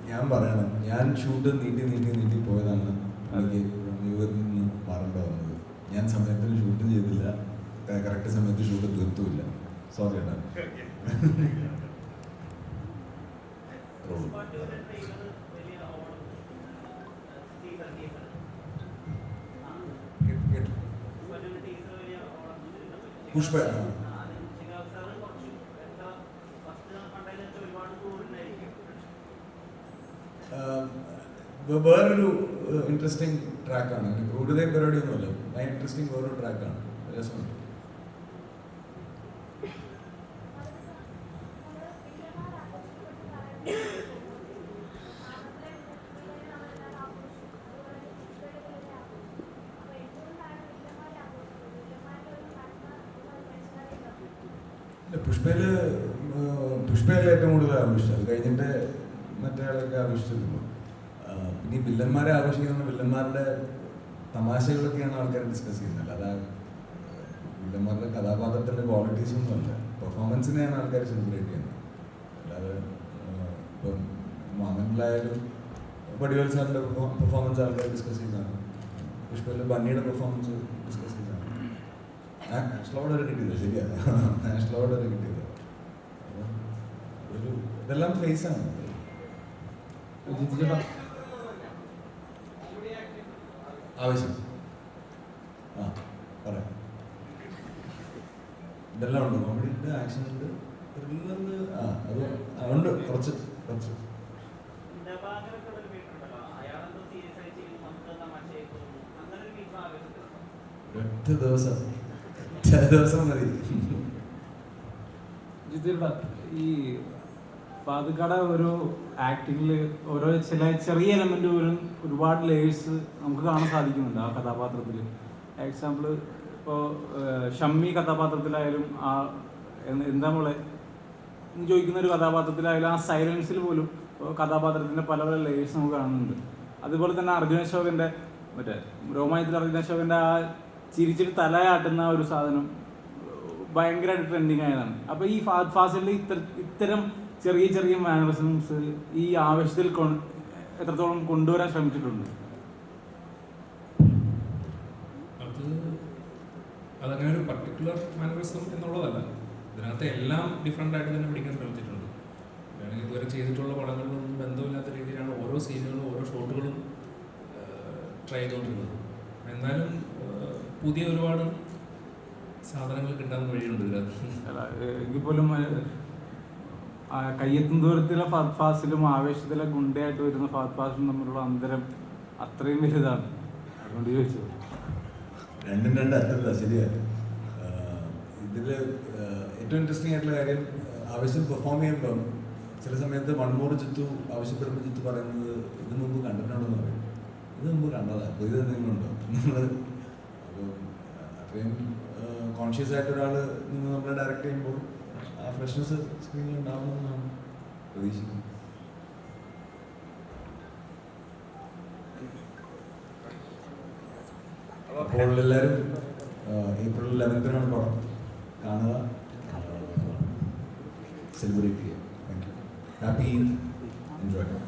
ഞാൻ പറയണം, ഞാൻ ഷൂട്ട് നീട്ടി പോയതാണ് എനിക്ക് ബ്രഹ്മയുഗത്തിൽ നിന്ന് മാറേണ്ട വന്നത്. ഞാൻ സമയത്തിന് ഷൂട്ട് ചെയ്തില്ല, കറക്റ്റ് സമയത്ത് ഷൂട്ട് തീർത്തുമില്ല. സോറി ഏട്ടാ. പുഷ്പ വേറൊരു ഇൻട്രസ്റ്റിംഗ് ട്രാക്കാണ്. കൂടുതൽ പരിപാടിയൊന്നുമല്ല, ഭയങ്കര ഇൻട്രസ്റ്റിംഗ് വേറൊരു ട്രാക്കാണ്. രസമുണ്ട്. പുഷ്പയിൽ ഏറ്റവും കൂടുതൽ ആഘോഷിച്ചത്, അത് കഴിഞ്ഞിട്ട് മറ്റേ ആളൊക്കെ ആഘോഷിച്ചിട്ടുള്ളൂ. പിന്നെ ഈ വില്ലന്മാരെ ആഘോഷിക്കുന്ന വില്ലന്മാരുടെ തമാശകളൊക്കെയാണ് ആൾക്കാർ ഡിസ്കസ് ചെയ്യുന്നത്. അല്ലാതെ വില്ലന്മാരുടെ കഥാപാത്രത്തിൻ്റെ ക്വാളിറ്റീസ് ഒന്നും അല്ല, പെർഫോമൻസിനെയാണ് ആൾക്കാർ സെലിബ്രേറ്റ് ചെയ്യുന്നത്. അല്ലാതെ ഇപ്പം മാമനിലായാലും വടിവേൽ സാറിൻ്റെ പെർഫോമൻസ് ആൾക്കാർ ഡിസ്കസ് ചെയ്യുന്നതാണ്. പുഷ്പയിലെ ബണ്ണിയുടെ പെർഫോമൻസ് ഡിസ്കസ് ചെയ്യുന്നതാണ്. നാഷണൽ അവാർഡ് വരെ കിട്ടിയത്, ശരിയാണ്, നാഷണൽ അവാർഡ് വരെ കിട്ടിയത്. ഒരു ഇതെല്ലാം ഫേസാണ്. ആവശ്യം ആ പറയാം. ഇതെല്ലാം ഉണ്ട്, കോമഡി ഉണ്ട്, ആക്ഷൻ ഉണ്ട്, ത്രില്ലറുണ്ട്. അത് അതുകൊണ്ട് കുറച്ച് ഒറ്റ ദിവസം മതി.
ഈ പാതുക്കട ഒരു ആക്ടിങ്ങിൽ ഓരോ ചില ചെറിയ എലമെന്റ് പോലും ഒരുപാട് ലേയേഴ്സ് നമുക്ക് കാണാൻ സാധിക്കുന്നുണ്ട് ആ കഥാപാത്രത്തിൽ. എക്സാമ്പിൾ ഇപ്പോൾ ഷമ്മി കഥാപാത്രത്തിലായാലും ആ എന്താ മോളെ ചോദിക്കുന്ന ഒരു കഥാപാത്രത്തിലായാലും ആ സൈലൻസിൽ പോലും കഥാപാത്രത്തിൻ്റെ പല പല ലേയേഴ്സ് നമുക്ക് കാണുന്നുണ്ട്. അതുപോലെ തന്നെ അർജുന അശോകൻ്റെ മറ്റേ രോമായത്തിൽ അർജുന അശോകൻ്റെ ആ ചിരിച്ചിട്ട് തലയാട്ടുന്ന ഒരു സാധനം ഭയങ്കരമായിട്ട് ട്രെൻഡിങ് ആയതാണ്. അപ്പോൾ ഈ ഫഹദ് ഫാസിലിൻ്റെ ഇത്തരം ചെറിയ ചെറിയ മാനറിസംസ് ഈ ആവേശത്തിൽ എത്രത്തോളം കൊണ്ടുവരാൻ ശ്രമിച്ചിട്ടുണ്ട്?
അതങ്ങനെ ഒരു പർട്ടിക്കുലർ മാനറിസം എന്നുള്ളതല്ല, ഇതിനകത്ത് എല്ലാം ഡിഫറെൻ്റ് ആയിട്ട് തന്നെ പിടിക്കാൻ ശ്രമിച്ചിട്ടുണ്ട്. വേണമെങ്കിൽ ഇതുവരെ ചെയ്തിട്ടുള്ള പടങ്ങളിലൊന്നും ബന്ധമില്ലാത്ത രീതിയിലാണ് ഓരോ സീനുകളും ഓരോ ഷോട്ടുകളും ട്രൈ ചെയ്തുകൊണ്ടിരുന്നത്. എന്നാലും പുതിയ ഒരുപാട് സാധനങ്ങൾ കിട്ടാൻ വഴിയുണ്ട് ഇതിനകത്ത്.
എങ്കിൽ പോലും കയ്യെത്തും ദൂരത്തിലെ ഫഹദ് ഫാസിലും ആവേശത്തിലെ ഗുണ്ടയായിട്ട് വരുന്ന ഫഹദ് ഫാസിലും തമ്മിലുള്ള അന്തരം അത്രയും വലുതാണ്. അതുകൊണ്ട് ചോദിച്ചു.
രണ്ടും രണ്ട് അറ്റല്ല, ശരിയാണ്. ഇതിൽ ഏറ്റവും ഇൻട്രസ്റ്റിംഗ് ആയിട്ടുള്ള കാര്യം, ആവേശം പെർഫോം ചെയ്യുമ്പോൾ ചില സമയത്ത് മൺമോർ ജിത്തു ആവശ്യപ്പെടുമ്പോൾ ജിത്തു പറയുന്നത് ഇത് മുമ്പ് കണ്ടിട്ടുണ്ടെന്ന് പറയും. ഇത് മുമ്പ് കണ്ടതാണ്, അപ്പോൾ ഇത് എന്തെങ്കിലുമുണ്ടോ നമ്മൾ. അപ്പോൾ അത്രയും കോൺഷ്യസ് ആയിട്ട് ഒരാൾ നിന്ന് നമ്മളെ ഡയറക്റ്റ് ചെയ്യുമ്പോൾ ആ ഫ്രഷ്നെസ് സ്ക്രീനിൽ ഉണ്ടാവണമെന്നാണ് പ്രതീക്ഷിക്കുന്നത്. അപ്പോൾ എല്ലാവരും ഏപ്രിൽ 11-നാണ് പടം കാണുക, സെലിബ്രേറ്റ് ചെയ്യുക. Thank you. Happy Eid, enjoy.